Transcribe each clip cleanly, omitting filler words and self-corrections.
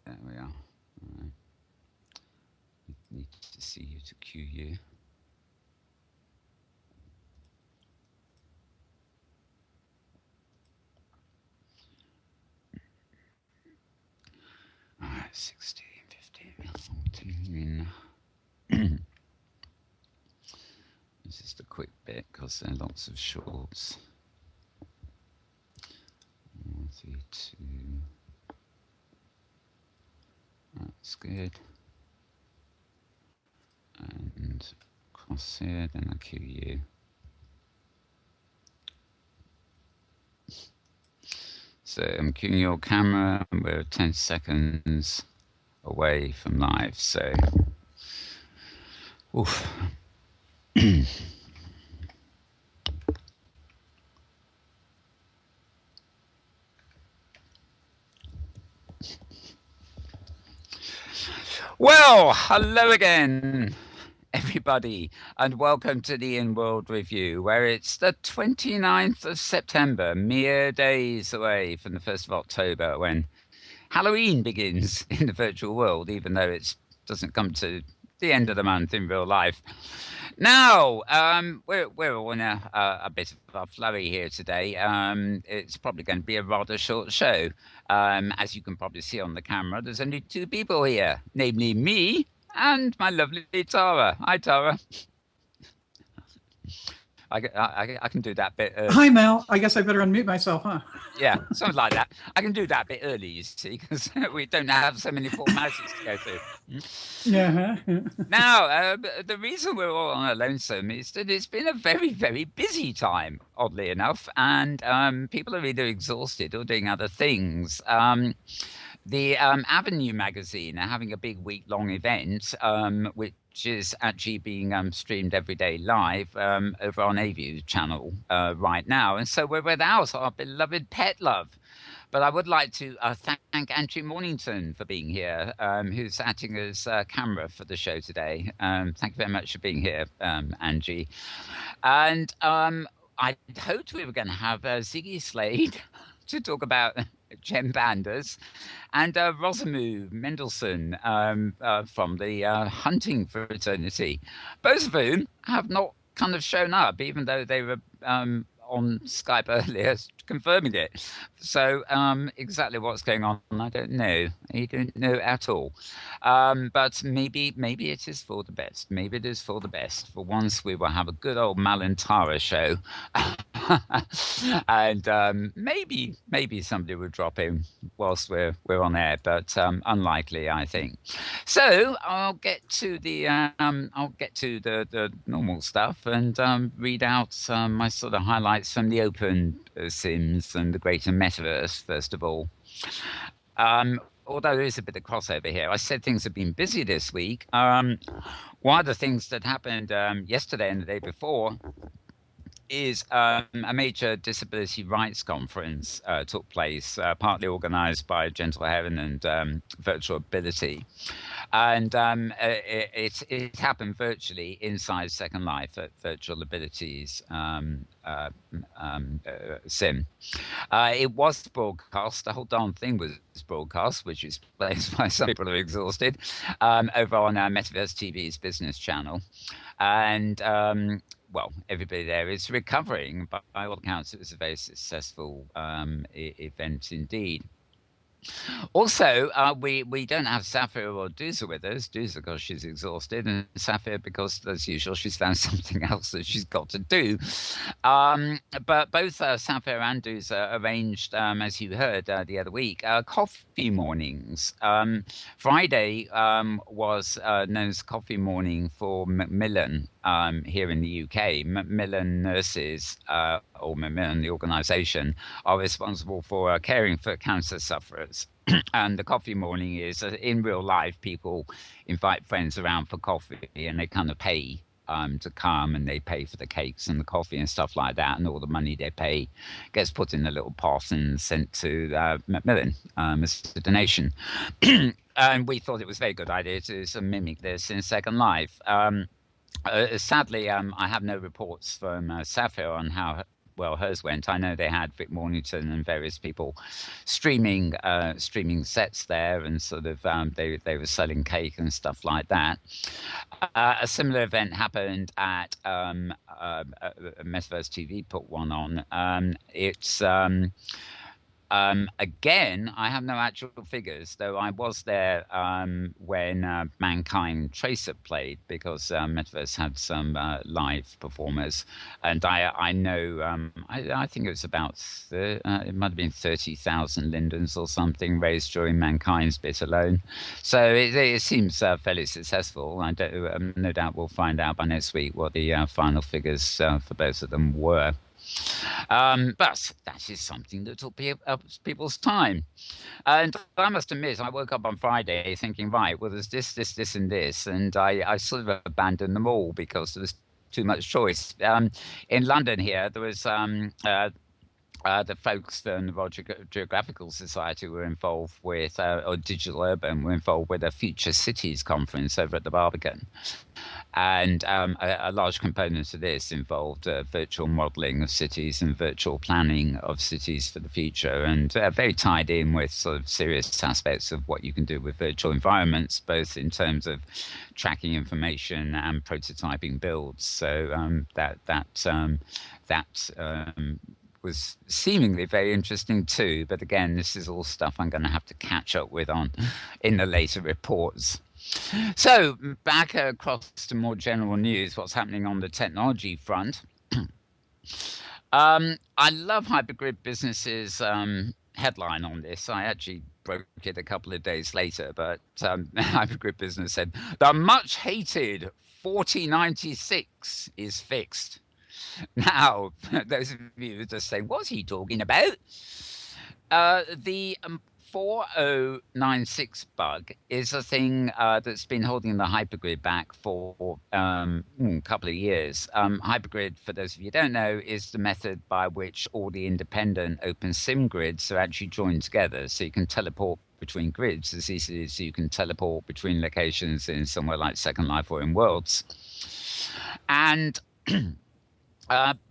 There we are. I need to see you to cue you. All right, 16, 15, 14. This is the quick bit because there are lots of shorts. 1, 3, 2. That's good. And cross here, then I cue you. So I'm queuing your camera, and we're 10 seconds away from live. So, oof. Well, hello again, everybody, and welcome to the Inworld Review, where it's the 29th of September, mere days away from the 1st of October, when Halloween begins in the virtual world, even though it doesn't come to the end of the month in real life. Now, we're all in a bit of a flurry here today. It's probably going to be a rather short show. As you can probably see on the camera, there's only two people here, namely me and my lovely Tara. Hi, Tara. I can do that bit. Hi, Mel. I guess I better unmute myself, huh? Yeah, something like that. I can do that bit early, you see, because we don't have so many formalities to go through. Yeah. Now, the reason we're all on a lonesome is that it's been a very, very busy time, oddly enough, and people are either exhausted or doing other things. The Avenue magazine are having a big week-long event, which is actually being streamed every day live over on AView channel right now. And so we're without our beloved Pet Love. But I would like to thank Angie Mornington for being here, who's acting as camera for the show today. Thank you very much for being here, Angie. And I hoped we were going to have Ziggy Slade to talk about Gem Pandas and Rosamu Mendelssohn from the hunting fraternity, both of whom have not kind of shown up, even though they were on Skype earlier confirming it. So exactly what's going on, I don't know. I don't know at all. But maybe it is for the best. Maybe it is for the best. For once, we will have a good old Malantara show. And maybe somebody will drop in whilst we're on air, but unlikely, I think. So I'll get to the normal stuff and read out my sort of highlights from the open Sims and the greater metaverse first of all. Although there is a bit of crossover here, I said things have been busy this week. One of the things that happened yesterday and the day before is a major disability rights conference took place, partly organised by Gentle Heaven and Virtual Ability. And it happened virtually inside Second Life at Virtual Ability's sim. It was broadcast. The whole darn thing was broadcast, which explains why some people are exhausted, over on Metaverse TV's business channel. And well, everybody there is recovering. But by all accounts, it was a very successful event indeed. Also, we don't have Sapphire or Duza with us. Duza because she's exhausted, and Sapphire because, as usual, she's found something else that she's got to do. But both Sapphire and Duza arranged, as you heard the other week, coffee mornings. Friday was known as Coffee Morning for Macmillan here in the UK. Macmillan nurses, or Macmillan, the organisation, are responsible for caring for cancer sufferers. And the coffee morning is in real life, people invite friends around for coffee and they kind of pay to come, and they pay for the cakes and the coffee and stuff like that, and all the money they pay gets put in a little pot and sent to Macmillan as a donation. And we thought it was a very good idea to sort of mimic this in Second Life. Sadly, I have no reports from Sapphire on how well hers went. I know they had Vic Mornington and various people streaming sets there, and sort of they were selling cake and stuff like that. A similar event happened at Metaverse TV put one on. It's again, I have no actual figures, though I was there when Mankind Tracer played, because Metaverse had some live performers, and I know I think it was about it might have been 30,000 lindens or something raised during Mankind's bit alone, so it seems fairly successful. I don't, no doubt we'll find out by next week what the final figures for both of them were. But that is something that took people's time. And I must admit, I woke up on Friday thinking, right, well, there's this, and this. And I sort of abandoned them all because there was too much choice. In London here, there was the folks from the Royal Geographical Society were involved with, or Digital Urban were involved with a Future Cities conference over at the Barbican. And a large component of this involved virtual modeling of cities and virtual planning of cities for the future, and very tied in with sort of serious aspects of what you can do with virtual environments, both in terms of tracking information and prototyping builds. So that was seemingly very interesting too. But again, this is all stuff I'm going to have to catch up with on in the later reports. So back across to more general news, what's happening on the technology front. I love Hypergrid Business's headline on this. I actually broke it a couple of days later, but Hypergrid Business said, the much hated 4096 is fixed. Now, those of you who are just saying, what's he talking about? The 4096 bug is a thing that's been holding the hypergrid back for a couple of years. Hypergrid, for those of you who don't know, is the method by which all the independent OpenSim grids are actually joined together. So you can teleport between grids as easily as you can teleport between locations in somewhere like Second Life or Inworlds. And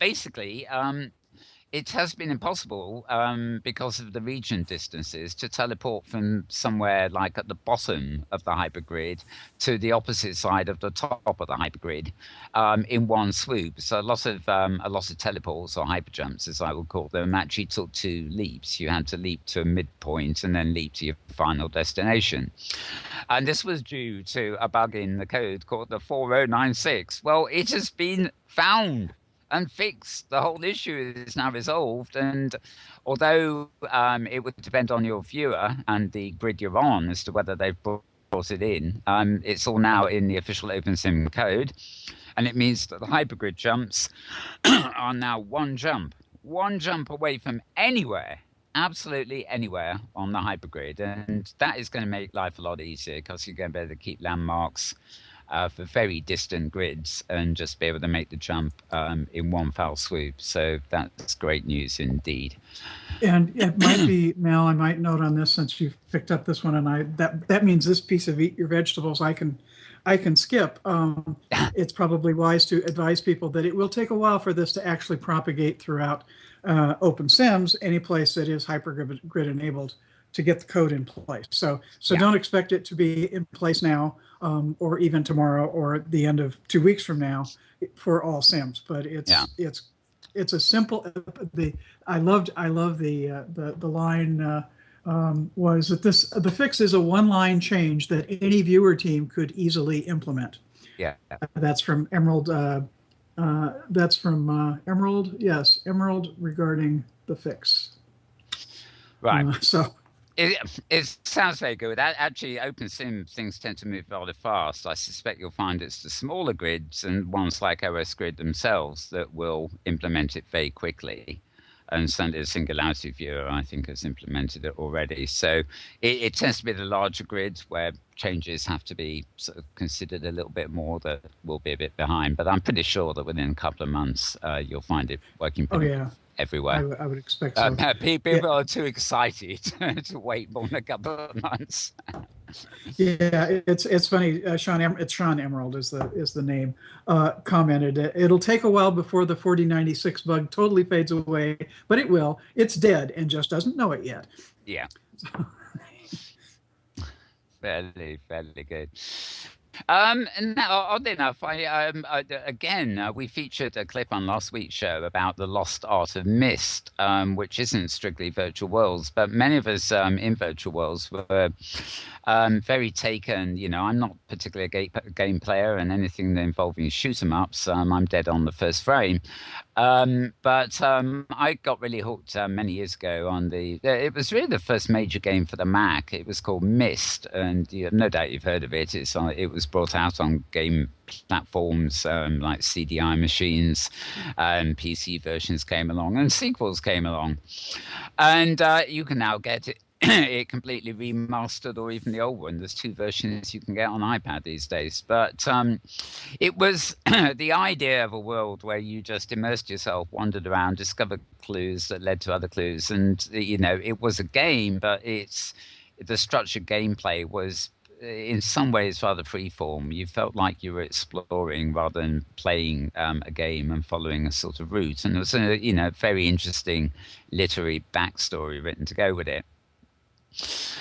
basically, it has been impossible because of the region distances to teleport from somewhere like at the bottom of the hypergrid to the opposite side of the top of the hypergrid in one swoop. So a lot of teleports, or hyperjumps as I would call them, actually took two leaps. You had to leap to a midpoint and then leap to your final destination. And this was due to a bug in the code called the 4096. Well, it has been found and fixed. The whole issue is now resolved, and although it would depend on your viewer and the grid you're on as to whether they've brought it in, it's all now in the official OpenSim code, and it means that the hypergrid jumps are now one jump away from anywhere, absolutely anywhere on the hypergrid, and that is going to make life a lot easier because you're going to be able to keep landmarks for very distant grids and just be able to make the jump in one foul swoop. So that's great news indeed. And it might be, Mel, I might note on this, since you've picked up this one, and that means this piece of Eat Your Vegetables I can skip. It's probably wise to advise people that it will take a while for this to actually propagate throughout OpenSims, any place that is hypergrid enabled, to get the code in place. So don't expect it to be in place now, or even tomorrow, or the end of 2 weeks from now for all Sims. But it's a simple. I love the line was that the fix is a one-line change that any viewer team could easily implement. Yeah, that's from Emerald. That's from Emerald. Yes, Emerald regarding the fix. Right. So. It sounds very good. Actually, OpenSim things tend to move rather fast. I suspect you'll find it's the smaller grids and ones like OS Grid themselves that will implement it very quickly. And certainly the Singularity Viewer, I think, has implemented it already. So it tends to be the larger grids where changes have to be sort of considered a little bit more, that will be a bit behind. But I'm pretty sure that within a couple of months, you'll find it working pretty everywhere. I would expect so. People are too excited to wait more than a couple of months. Yeah, it's funny. It's Sean Emerald is the name. Commented, it'll take a while before the 4096 bug totally fades away, but it will. It's dead and just doesn't know it yet. Yeah, fairly good. And now, oddly enough, again we featured a clip on last week's show about the lost art of Myst, which isn't strictly virtual worlds, but many of us in virtual worlds were very taken. I'm not particularly a game player, and anything involving shoot 'em ups, I'm dead on the first frame. But I got really hooked many years ago on it was really the first major game for the Mac. It was called Myst, and no doubt you've heard of it. It was brought out on game platforms like CDI machines, and PC versions came along, and sequels came along, and you can now get it. It completely remastered, or even the old one. There's two versions you can get on iPad these days. But it was the idea of a world where you just immersed yourself, wandered around, discovered clues that led to other clues, and it was a game, but the structured gameplay was in some ways rather freeform. You felt like you were exploring rather than playing a game and following a sort of route. And there was a very interesting literary backstory written to go with it. It's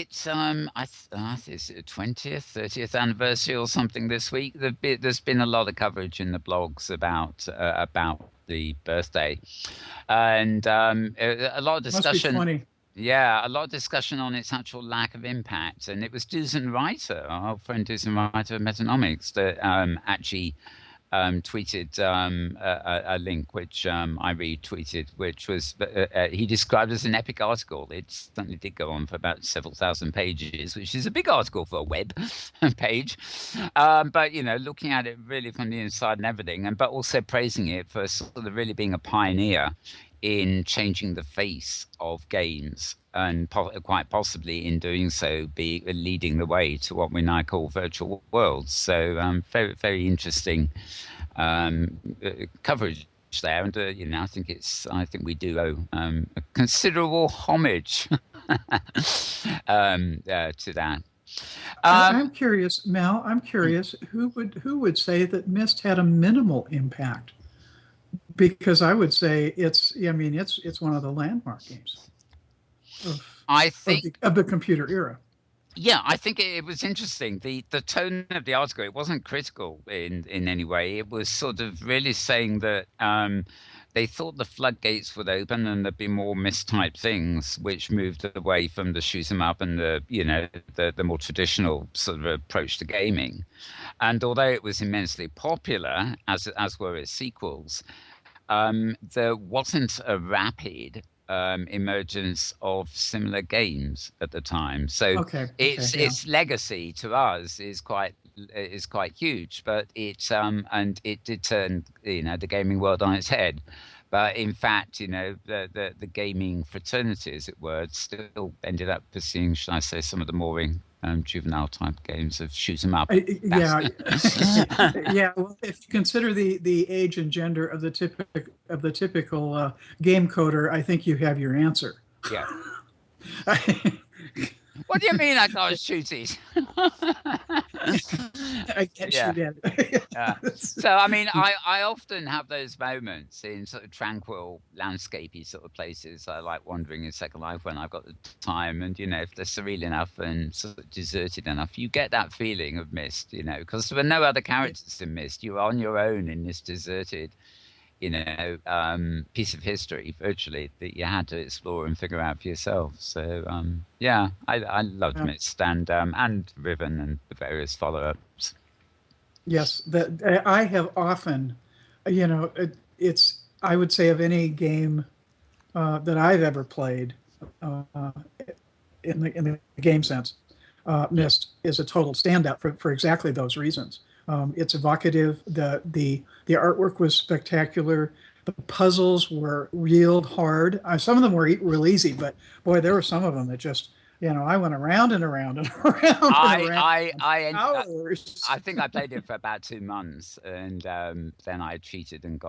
it's the 20th, 30th anniversary or something this week. There's been a lot of coverage in the blogs about the birthday, and a lot of discussion. Must be 20. Yeah, a lot of discussion on its actual lack of impact, and it was Dusan Reiter, our old friend Dusan Reiter of Metanomics, that actually tweeted a link which I retweeted, which was he described as an epic article. It certainly did go on for about several thousand pages, which is a big article for a web page. But looking at it really from the inside and everything, but also praising it for sort of really being a pioneer in changing the face of games, and quite possibly in doing so be leading the way to what we now call virtual worlds. So very, very interesting coverage there, and I think we do owe a considerable homage to that. I'm curious, Mel. I'm curious who would say that Myst had a minimal impact? Because I would say it's one of the landmark games of the computer era. Yeah, I think it was interesting. The tone of the article, it wasn't critical in any way. It was sort of really saying that they thought the floodgates would open and there'd be more Myst-type things, which moved away from the shoot 'em up and the more traditional sort of approach to gaming. And although it was immensely popular, as were its sequels, there wasn't a rapid emergence of similar games at the time. So its legacy to us is quite huge, but and it did turn the gaming world on its head. But in fact, the gaming fraternity, as it were, still ended up pursuing, should I say, some of the more juvenile type games of shoot 'em up. Yeah. Well, if you consider the age and gender of the typical game coder, I think you have your answer. Yeah. What do you mean I got shooties? I can't shoot it. Yeah. So, I mean, I often have those moments in sort of tranquil, landscapey sort of places. I like wandering in Second Life when I've got the time. And, if they're surreal enough and sort of deserted enough, you get that feeling of Myst, because there were no other characters in Myst. You were on your own in this deserted piece of history virtually that you had to explore and figure out for yourself. So I loved Myst and Riven and the various follow-ups. Yes, that I have often, it's I would say of any game that I've ever played in the game sense, Myst is a total standout for exactly those reasons. It's evocative. The artwork was spectacular. The puzzles were real hard. Some of them were real easy, but boy, there were some of them that just, I went around and around and around. Hours. I think I played it for about 2 months, and then I cheated and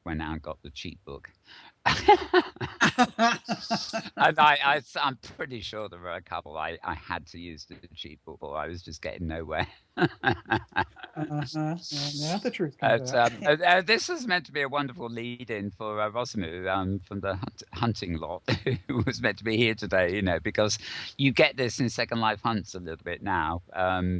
went out and got the cheat book. And I'm pretty sure there were a couple I had to use the cheap before. I was just getting nowhere. Uh-huh. Now the truth comes But, out. this was meant to be a wonderful lead-in for Rosimu from the hunting lot, who was meant to be here today. Because you get this in Second Life hunts a little bit now.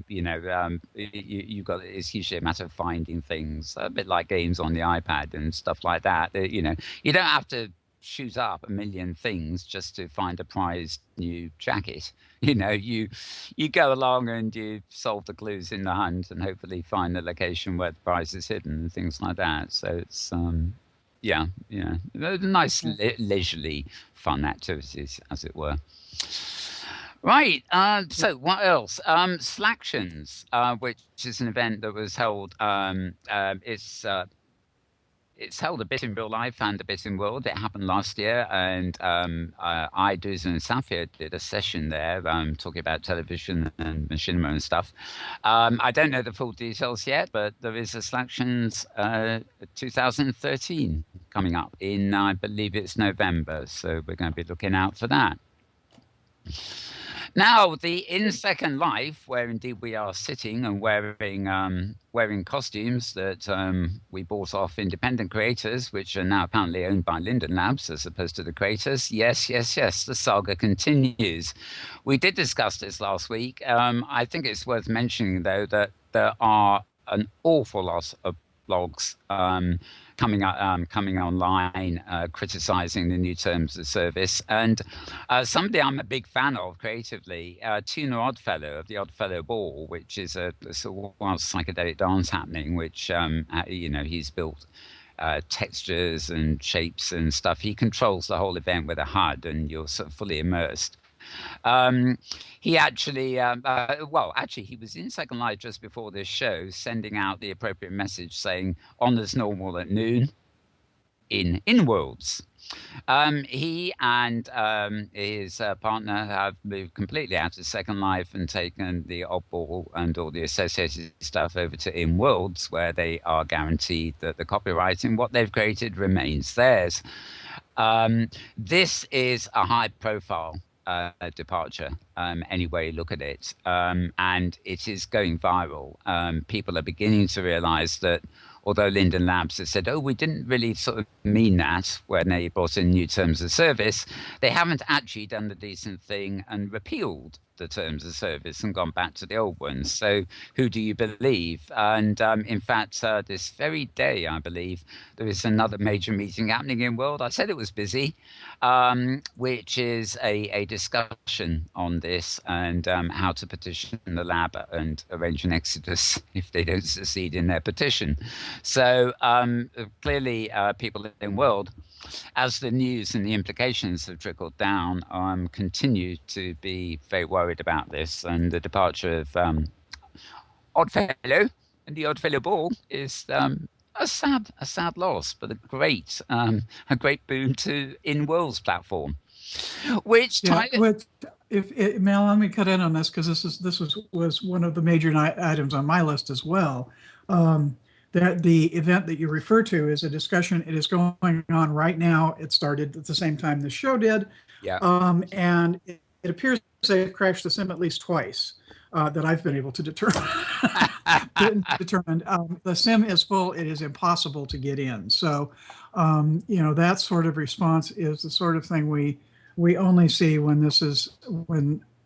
You got it's usually a matter of finding things, a bit like games on the iPad and stuff like that. You don't have to shoot up a million things just to find a prized new jacket. You go along and you solve the clues in the hunt and hopefully find the location where the prize is hidden and things like that. So it's nice leisurely fun activities, as it were. Right. So what else? Slactions, which is an event that was held. It's held a bit in real life and a bit in world. It happened last year, and I, Dusan, and Safia did a session there talking about television and machinima and stuff. I don't know the full details yet, but there is a Slactions 2013 coming up in, I believe it's November, so we're going to be looking out for that. Now, the In Second Life, where indeed we are sitting and wearing costumes that we bought off independent creators, which are now apparently owned by Linden Labs as opposed to the creators. Yes, the saga continues. We did discuss this last week. I think it's worth mentioning, though, that there are an awful lot of blogs coming online, criticizing the new terms of service. And somebody I'm a big fan of creatively, Tuna Oddfellow of the Oddfellow Ball, which is a sort of wild psychedelic dance happening, which he's built textures and shapes and stuff. He controls the whole event with a HUD, and you're sort of fully immersed. He actually, he was in Second Life just before this show, sending out the appropriate message saying on as normal at noon in Inworlds. He and his partner have moved completely out of Second Life and taken the Oddball and all the associated stuff over to Inworlds, where they are guaranteed that the copyright in what they've created remains theirs. This is a high-profile departure, any way you look at it, and it is going viral. People are beginning to realize that although Linden Labs has said, we didn't really sort of mean that when they brought in new terms of service, they haven't actually done the decent thing and repealed the terms of service and gone back to the old ones. So who do you believe? And in fact, this very day, I believe, there is another major meeting happening in World. I said it was busy, which is a discussion on this and how to petition the lab and arrange an exodus if they don't succeed in their petition. So clearly people in World, as the news and the implications have trickled down, continue to be very worried about this. And the departure of Oddfellow and the Oddfellow Ball is a sad loss, but a great boon to Inworld's platform. Which Mel, let me cut in on this because this was one of the major items on my list as well. That the event that you refer to is a discussion. It is going on right now. It started at the same time the show did. Yeah. And it appears they've crashed the sim at least twice that I've been able to determine. The sim is full. It is impossible to get in. So, that sort of response is the sort of thing we only see when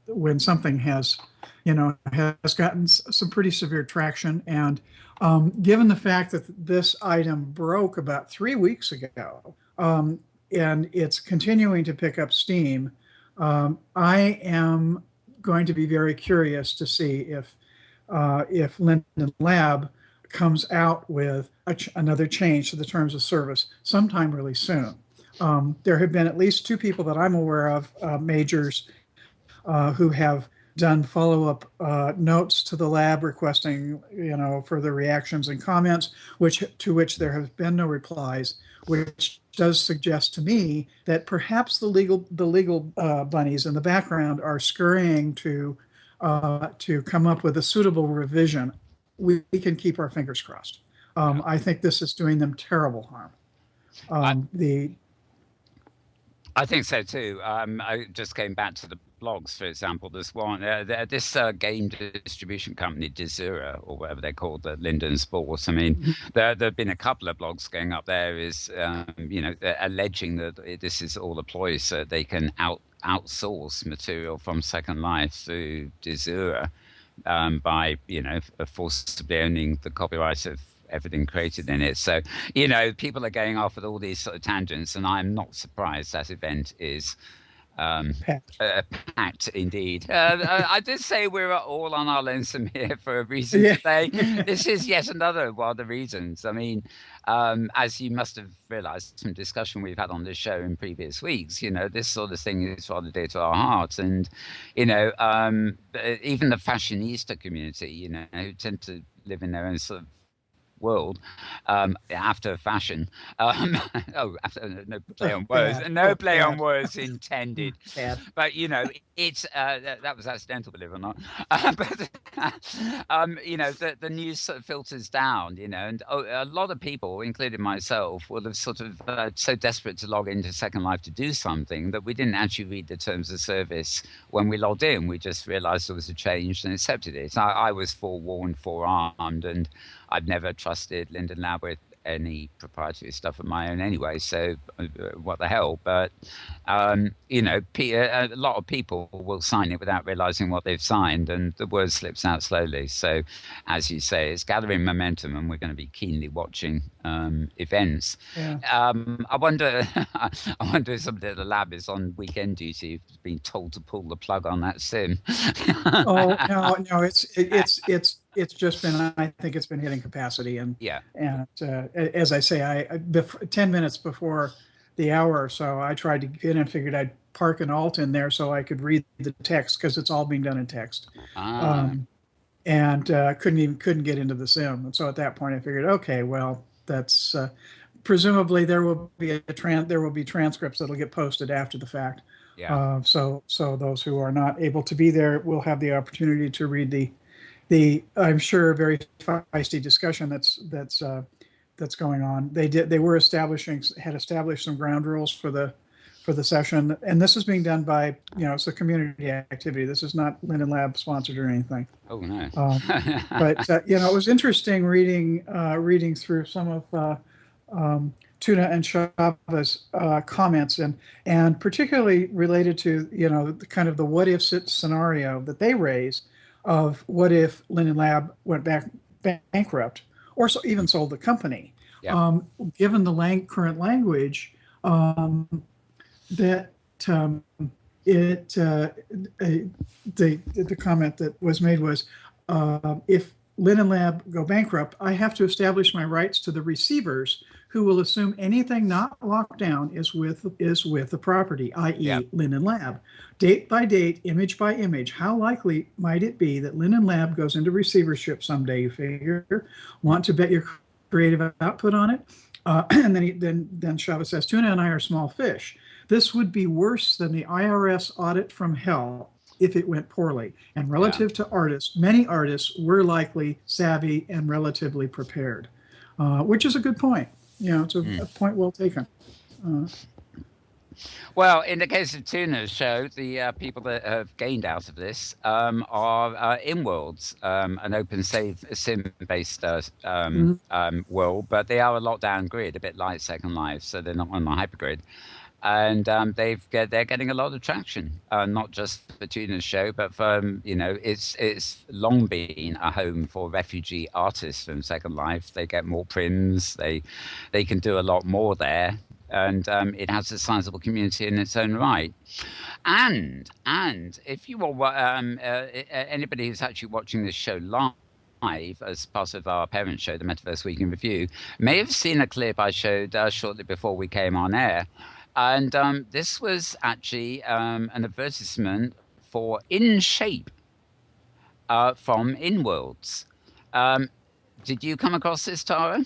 when something has gotten some pretty severe traction. And given the fact that this item broke about 3 weeks ago, and it's continuing to pick up steam, I am going to be very curious to see if Linden Lab comes out with another change to the terms of service sometime really soon. There have been at least 2 people that I'm aware of, majors, who have done follow-up notes to the lab requesting, further reactions and comments, to which there have been no replies, which does suggest to me that perhaps the legal bunnies in the background are scurrying to come up with a suitable revision. We can keep our fingers crossed. I think this is doing them terrible harm. I think so too. I just came back to the blogs, for example. There's one, this game distribution company, Desura, or whatever they're called, the Linden Sports. I mean, Mhm. there've been a couple of blogs going up there, alleging that this is all a ploy so they can outsource material from Second Life through Desura, by forcibly owning the copyright of everything created in it. So people are going off at all these sort of tangents, and I'm not surprised that event is um, Pat. packed indeed. I did say we were all on our lonesome here for a reason Yeah. today. This is yet another one of the reasons. I mean, as you must have realized from discussion we've had on this show in previous weeks, this sort of thing is rather dear to our hearts. And, even the fashionista community, who tend to live in their own sort of world, after fashion. No play on words, Bad. no Oh, play on bad. words intended. Bad. But it's that was accidental, believe it or not. But the news sort of filters down, and a lot of people, including myself, will have sort of so desperate to log into Second Life to do something that we didn't actually read the terms of service when we logged in. We just realised there was a change and accepted it. I was forewarned, forearmed, and I've never trusted Linden Lab with any proprietary stuff of my own anyway, so what the hell. But a lot of people will sign it without realizing what they've signed, and the word slips out slowly. So as you say, it's gathering momentum, and we're going to be keenly watching events. Yeah. I wonder I wonder if somebody at the lab is on weekend duty, being told to pull the plug on that sim. Oh no, it's just been, I think it's been hitting capacity, and Yeah. as I say, 10 minutes before the hour or so, I tried to get in and figured I'd park an alt in there so I could read the text, because it's all being done in text. Ah. And couldn't get into the sim. And so at that point, I figured, okay, well, that's presumably there will be transcripts that'll get posted after the fact. Yeah. So those who are not able to be there will have the opportunity to read the I'm sure very feisty discussion that's going on. They had established some ground rules for the session, and this is being done by, it's a community activity. This is not Linden Lab sponsored or anything. Oh no. But it was interesting reading through some of Tuna and Shava's comments, and particularly related to the kind of the what if scenario that they raise of what if Linden Lab went bankrupt, or even sold the company. Yeah. Given the current language, that the comment that was made was, if Linden Lab go bankrupt, I have to establish my rights to the receivers, who will assume anything not locked down is with the property, i.e. Yep. Linden Lab. Date by date, image by image, how likely might it be that Linden Lab goes into receivership someday, you figure? Want to bet your creative output on it? And then Shava says, Tuna and I are small fish. This would be worse than the IRS audit from hell if it went poorly. And relative to artists, many artists were likely savvy and relatively prepared, which is a good point. It's a point well taken. Well, in the case of Tuna's show, the people that have gained out of this are Inworlds, an open sim-based world, but they are a lockdown grid, a bit like Second Life, so they're not on the hypergrid. And they're getting a lot of traction, not just for Tuna's show, but for it's long been a home for refugee artists from Second Life. They get more prims, they can do a lot more there, and it has a sizable community in its own right. And if you are anybody who's actually watching this show live as part of our parent show, the Metaverse Week in Review, may have seen a clip I showed shortly before we came on air. And this was actually an advertisement for In Shape from Inworlds. Did you come across this, Tara?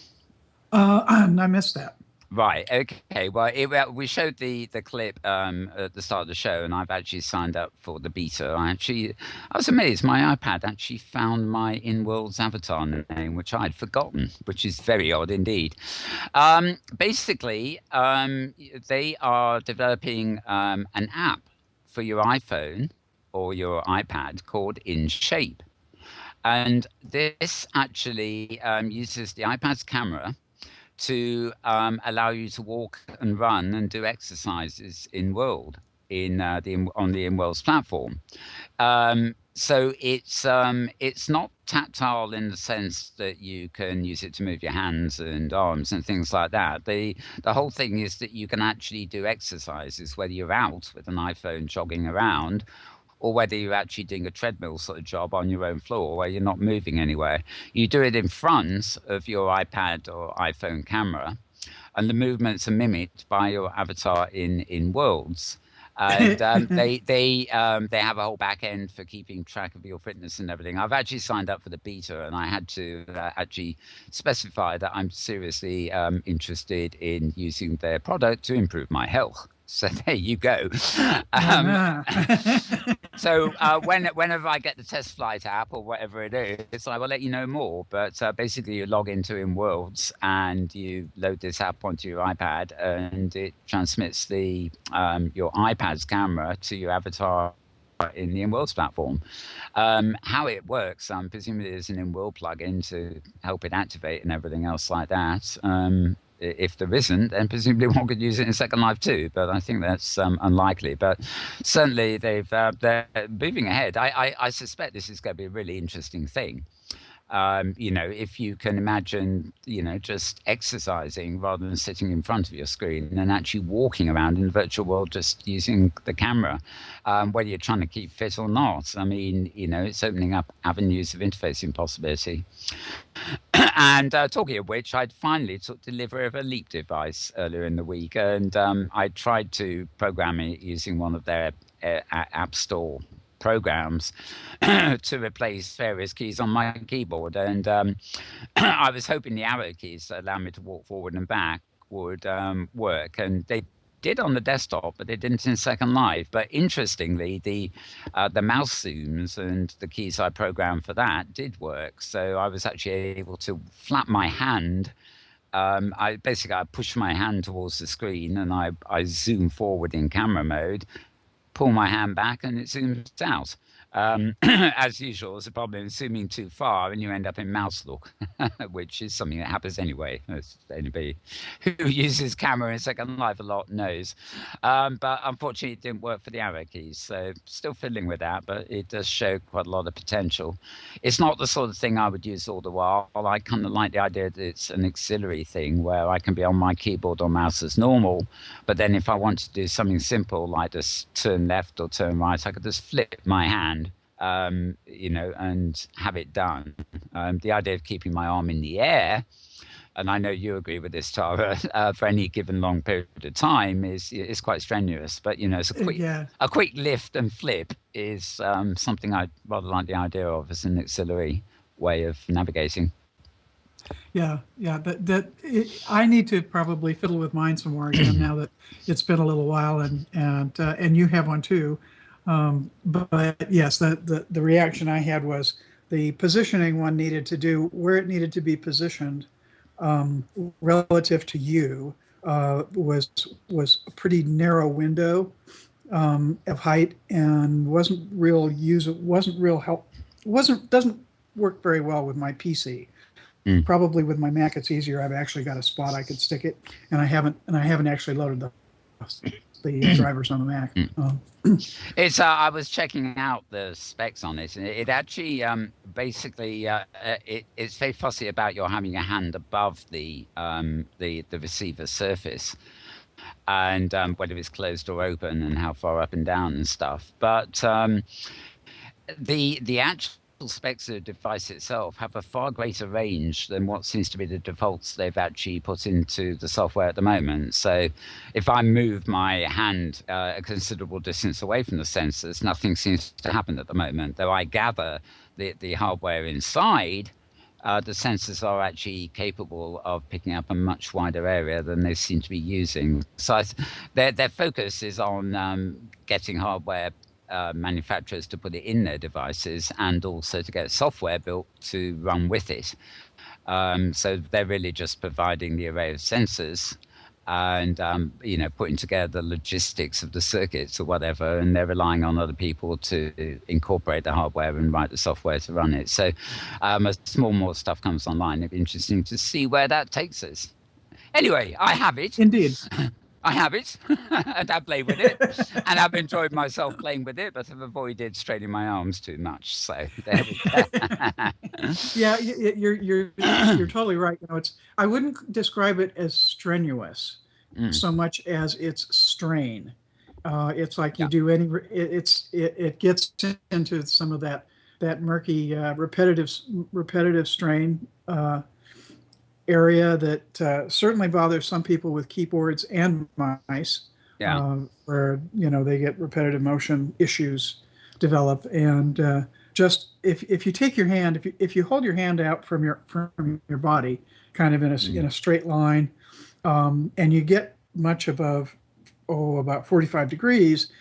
I missed that. Right. Okay. Well, we showed the clip at the start of the show, and I've actually signed up for the beta. I was amazed. My iPad actually found my Inworld's avatar name, which I'd forgotten, which is very odd indeed. Basically, they are developing an app for your iPhone or your iPad called In Shape, and this actually uses the iPad's camera to allow you to walk and run and do exercises in world on the InWorld's platform. So it's not tactile in the sense that you can use it to move your hands and arms and things like that. The whole thing is that you can actually do exercises whether you're out with an iPhone jogging around or whether you're actually doing a treadmill sort of job on your own floor where you're not moving anywhere. You do it in front of your iPad or iPhone camera, and the movements are mimicked by your avatar in Worlds. And they have a whole back end for keeping track of your fitness and everything. I've actually signed up for the beta, and I had to actually specify that I'm seriously interested in using their product to improve my health. So there you go. Whenever I get the test flight app or whatever it is, I will let you know more. But basically, you log into InWorlds and you load this app onto your iPad, and it transmits your iPad's camera to your avatar in the InWorlds platform. How it works, presumably there's an InWorld plugin to help it activate and everything else like that. If there isn't, then presumably one could use it in Second Life too, but I think that's unlikely. But certainly they're moving ahead. I suspect this is going to be a really interesting thing. If you can imagine, just exercising rather than sitting in front of your screen and actually walking around in the virtual world just using the camera, whether you're trying to keep fit or not. I mean, it's opening up avenues of interfacing possibility. And talking of which, I'd finally took delivery of a Leap device earlier in the week, and I tried to program it using one of their App Store programs to replace various keys on my keyboard. And I was hoping the arrow keys that allow me to walk forward and back would work, and they did on the desktop, but they didn't in Second Life. But interestingly, the mouse zooms and the keys I programmed for that did work. So I was actually able to flap my hand. I push my hand towards the screen and I zoom forward in camera mode, pull my hand back, and it zooms out. As usual, it's a problem zooming too far and you end up in mouse look, which is something that happens anyway. As anybody who uses camera in Second Life a lot knows. But unfortunately, it didn't work for the arrow keys. So still fiddling with that, but it does show quite a lot of potential. It's not the sort of thing I would use all the while. I kind of like the idea that it's an auxiliary thing where I can be on my keyboard or mouse as normal. But then if I want to do something simple like just turn left or turn right, I could just flip my hand. And have it done. The idea of keeping my arm in the air, and I know you agree with this, Tara, for any given long period of time is quite strenuous. But it's a quick lift and flip is something I rather like the idea of as an auxiliary way of navigating. Yeah. I need to probably fiddle with mine some more again now that it's been a little while, and you have one too. But yes, the reaction I had was the positioning one needed to do where it needed to be positioned relative to you was a pretty narrow window of height and doesn't work very well with my PC. Probably with my Mac it's easier. I've actually got a spot I could stick it, and I haven't actually loaded the drivers on the Mac. It's I was checking out the specs on it, and it actually basically it's very fussy about your having your hand above the receiver surface, and whether it's closed or open, and how far up and down and stuff. But the actual specs of the device itself have a far greater range than what seems to be the defaults they've actually put into the software at the moment. So if I move my hand a considerable distance away from the sensors, nothing seems to happen at the moment, though I gather the hardware inside the sensors are actually capable of picking up a much wider area than they seem to be using. So their focus is on getting hardware manufacturers to put it in their devices and also to get software built to run with it. So they're really just providing the array of sensors and putting together the logistics of the circuits or whatever, and they're relying on other people to incorporate the hardware and write the software to run it. So as more stuff comes online, it'd be interesting to see where that takes us. Anyway, I have it. Indeed. I have it, and I play with it, and I've enjoyed myself playing with it, but I've avoided straining my arms too much. So there we go. Yeah, you're totally right. I wouldn't describe it as strenuous so much as it's strain. It's like you do any. It gets into some of that murky repetitive strain area that certainly bothers some people with keyboards and mice, where they get repetitive motion issues develop. And just if you take your hand, if you hold your hand out from your body, kind of in a straight line, and you get much above about 45 degrees,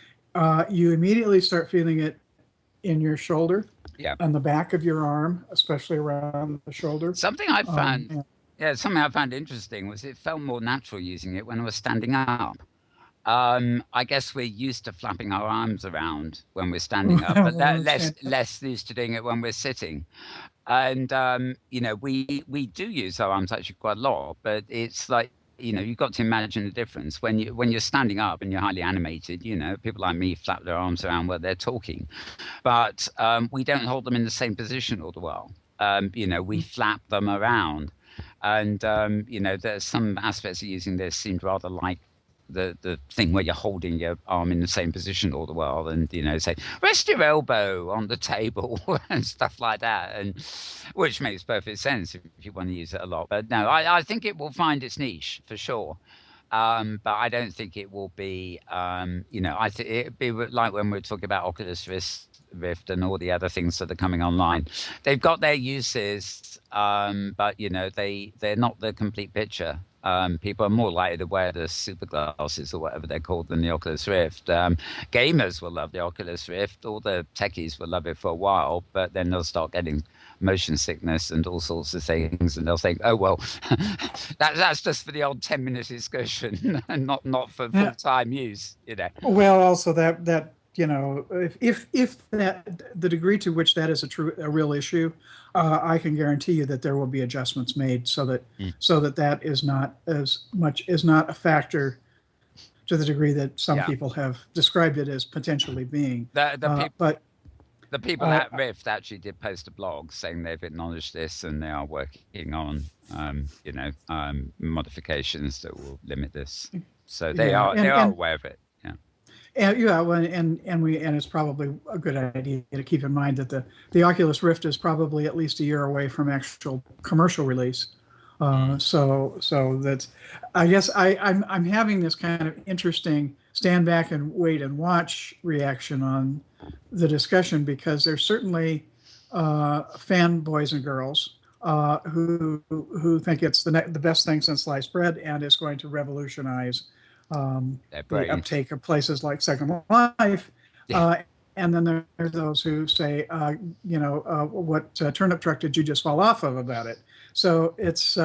you immediately start feeling it in your shoulder, on the back of your arm, especially around the shoulder. Something I found. Something I found interesting was it felt more natural using it when I was standing up. I guess we're used to flapping our arms around when we're standing up, but less used to doing it when we're sitting. And we do use our arms actually quite a lot, but it's like you've got to imagine the difference when you're standing up and you're highly animated. People like me flap their arms around while they're talking, but we don't hold them in the same position all the while. We flap them around. And, there's some aspects of using this seemed rather like the thing where you're holding your arm in the same position all the while and, say, rest your elbow on the table and stuff like that, and which makes perfect sense if you want to use it a lot. But no, I think it will find its niche for sure. But I don't think it will be, I think it'd be like when we were talking about Oculus Rift and all the other things that are coming online. They've got their uses, but they're not the complete picture. People are more likely to wear the super glasses or whatever they're called than the Oculus Rift. Gamers will love the Oculus Rift. All the techies will love it for a while, but then they'll start getting motion sickness and all sorts of things, and they'll think, oh well, that's just for the old 10-minute excursion and not for full-time use. Well, also that if that the degree to which that is a real issue, I can guarantee you that there will be adjustments made so that is not a factor to the degree that some people have described it as potentially being. The people at Rift actually did post a blog saying they've acknowledged this and they are working on modifications that will limit this. So they are aware of it. And it's probably a good idea to keep in mind that the Oculus Rift is probably at least a year away from actual commercial release. So that's, I guess I'm having this kind of interesting stand back and wait and watch reaction on the discussion, because there's certainly fanboys and girls who think it's the best thing since sliced bread and is going to revolutionize the uptake of places like Second Life. And then there are those who say, what turnip truck did you just fall off of about it? So it's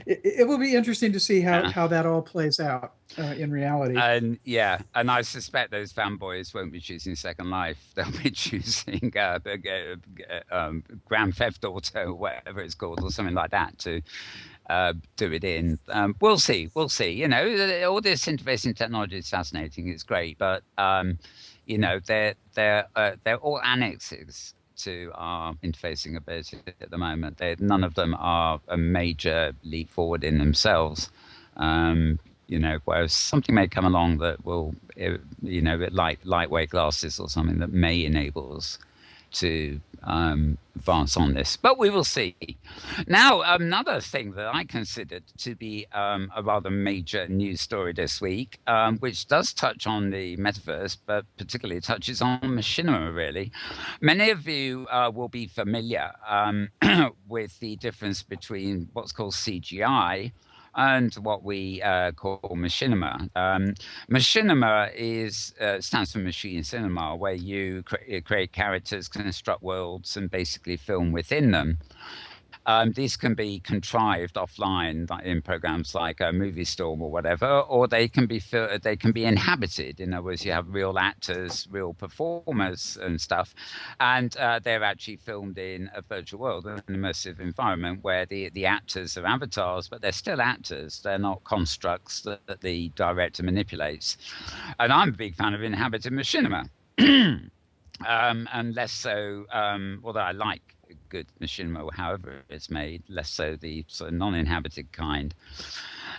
it will be interesting to see how that all plays out in reality. And I suspect those fanboys won't be choosing Second Life. They'll be choosing Grand Theft Auto, whatever it's called, or something like that to do it in. We'll see. All this interfacing technology is fascinating. It's great, but they're all annexes to our interfacing ability at the moment. None of them are a major leap forward in themselves. Whereas something may come along that will, like lightweight glasses or something that may enable us to advance on this, but we will see. Now, another thing that I considered to be a rather major news story this week, which does touch on the metaverse, but particularly touches on machinima, really. Many of you will be familiar with the difference between what's called CGI and what we call machinima. Machinima stands for machine cinema, where you create characters, construct worlds, and basically film within them. These can be contrived offline, like in programs like Movie Storm or whatever, or they can be inhabited. In other words, you have real actors, real performers, and stuff, and they're actually filmed in a virtual world, an immersive environment where the actors are avatars, but they're still actors. They're not constructs that the director manipulates. And I'm a big fan of inhabited machinima. And less so, although I like good machinima, however it's made, less so the sort of non-inhabited kind.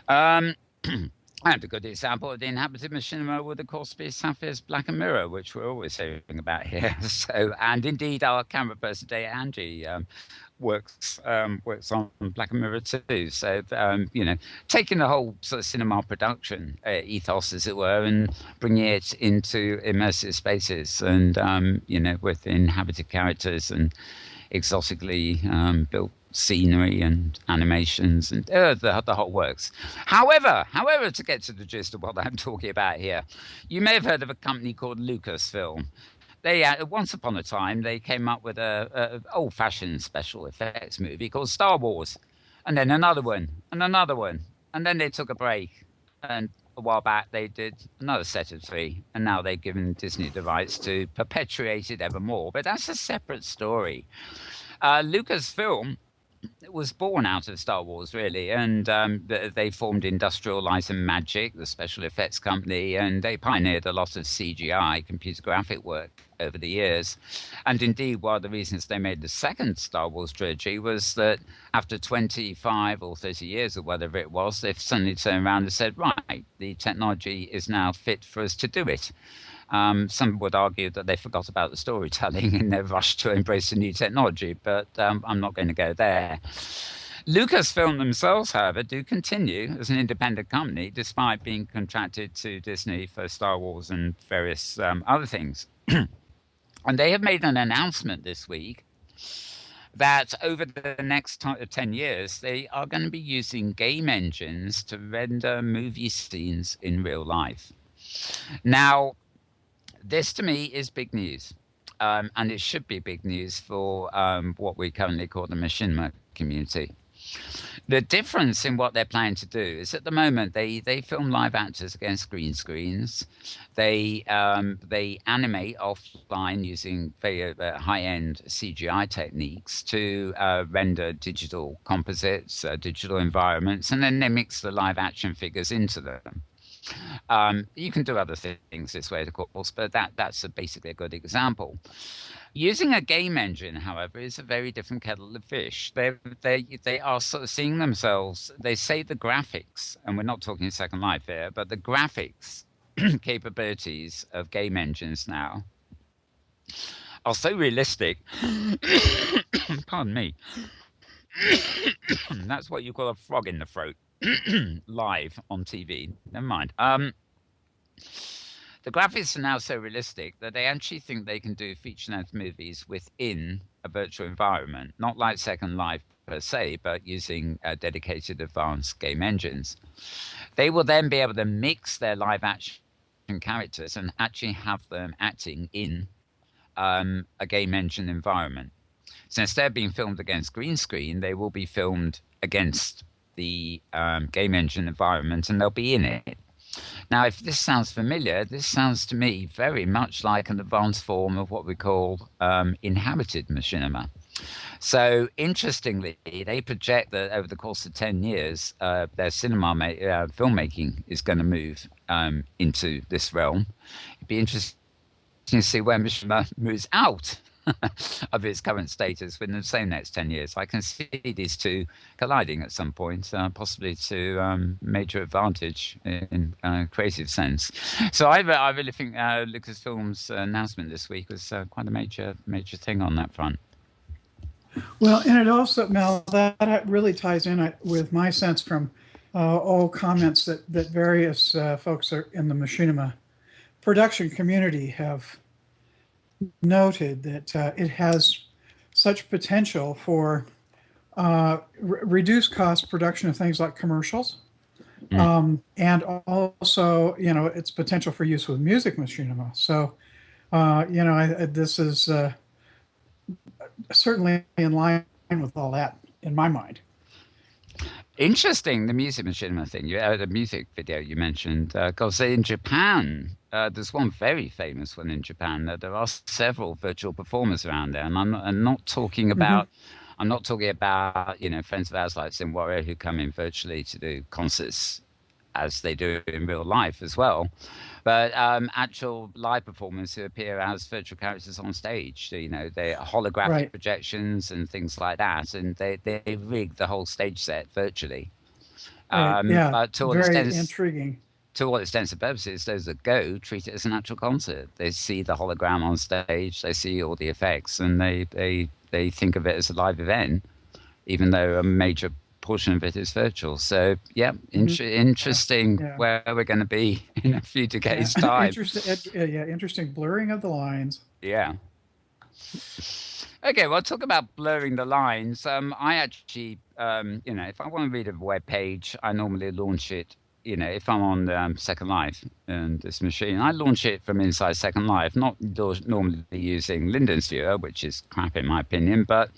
And a good example of the inhabited machinima would, of course, be Sapphire's Black Mirror, which we're always hearing about here. And indeed, our camera person today, Angie, works on Black Mirror too. So, taking the whole sort of cinema production ethos, as it were, and bringing it into immersive spaces and, with inhabited characters and exotically built scenery and animations and the whole works. However, to get to the gist of what I'm talking about here, you may have heard of a company called Lucasfilm. They once upon a time they came up with a old-fashioned special effects movie called Star Wars, and then another one, and then they took a break, and a while back they did another set of 3, and now they've given Disney the rights to perpetuate it evermore. But that's a separate story. Lucasfilm was born out of Star Wars, really, and they formed Industrial Light and Magic, the special effects company, and they pioneered a lot of CGI, computer graphic work, over the years. And indeed, one of the reasons they made the second Star Wars trilogy was that after 25 or 30 years or whatever it was, they've suddenly turned around and said, right, the technology is now fit for us to do it. Some would argue that they forgot about the storytelling in their rush to embrace the new technology, but I'm not going to go there. Lucasfilm themselves, however, do continue as an independent company, despite being contracted to Disney for Star Wars and various other things. And they have made an announcement this week that over the next 10 years, they are going to be using game engines to render movie scenes in real life. Now, this to me is big news, and it should be big news for what we currently call the machinima community. The difference in what they're planning to do is at the moment they film live actors against green screens. They animate offline using very high-end CGI techniques to render digital composites, digital environments, and then they mix the live action figures into them. You can do other things this way, of course, but that's basically a good example. Using a game engine, however, is a very different kettle of fish. They are sort of seeing themselves. They say the graphics, and we're not talking Second Life here, but the graphics capabilities of game engines now are so realistic. Pardon me. That's what you call a frog in the throat. Live on TV. Never mind. The graphics are now so realistic that they actually think they can do feature-length movies within a virtual environment, not like Second Life per se, but using dedicated advanced game engines. They will then be able to mix their live-action characters and actually have them acting in a game engine environment. So instead of being filmed against green screen, they will be filmed against the game engine environment, and they'll be in it. Now, if this sounds familiar, this sounds to me very much like an advanced form of what we call inhabited machinima. So, interestingly, they project that over the course of 10 years, their cinema filmmaking is going to move into this realm. It'd be interesting to see where machinima moves out of its current status within the same next 10 years. I can see these two colliding at some point, possibly to major advantage in creative sense. So I really think Lucasfilm's announcement this week was quite a major thing on that front. Well, and it also, Mel, that really ties in with my sense from all comments that various folks are in the machinima production community have noted that it has such potential for reduced cost production of things like commercials, and also, its potential for use with music machinima. So, this is certainly in line with all that in my mind. Interesting, the music machinima thing. The music video you mentioned, because in Japan, there's one very famous one in Japan. There are several virtual performers around there, and I'm not talking about. I'm not talking about friends of ours like Inworld who come in virtually to do concerts as they do in real life as well, but actual live performers who appear as virtual characters on stage. They're holographic projections and things like that, and they rig the whole stage set virtually. Yeah, but to all very extents, intriguing. To all extents and purposes, those that go treat it as an actual concert. They see the hologram on stage, they see all the effects, and they think of it as a live event, even though a major portion of it is virtual. So interesting where we're going to be in a few decades time. Interesting blurring of the lines. Yeah. Okay, well, talk about blurring the lines. I actually, if I want to read a web page, I normally launch it. If I'm on Second Life and this machine, I launch it from inside Second Life, not normally using Linden's Viewer, which is crap in my opinion, but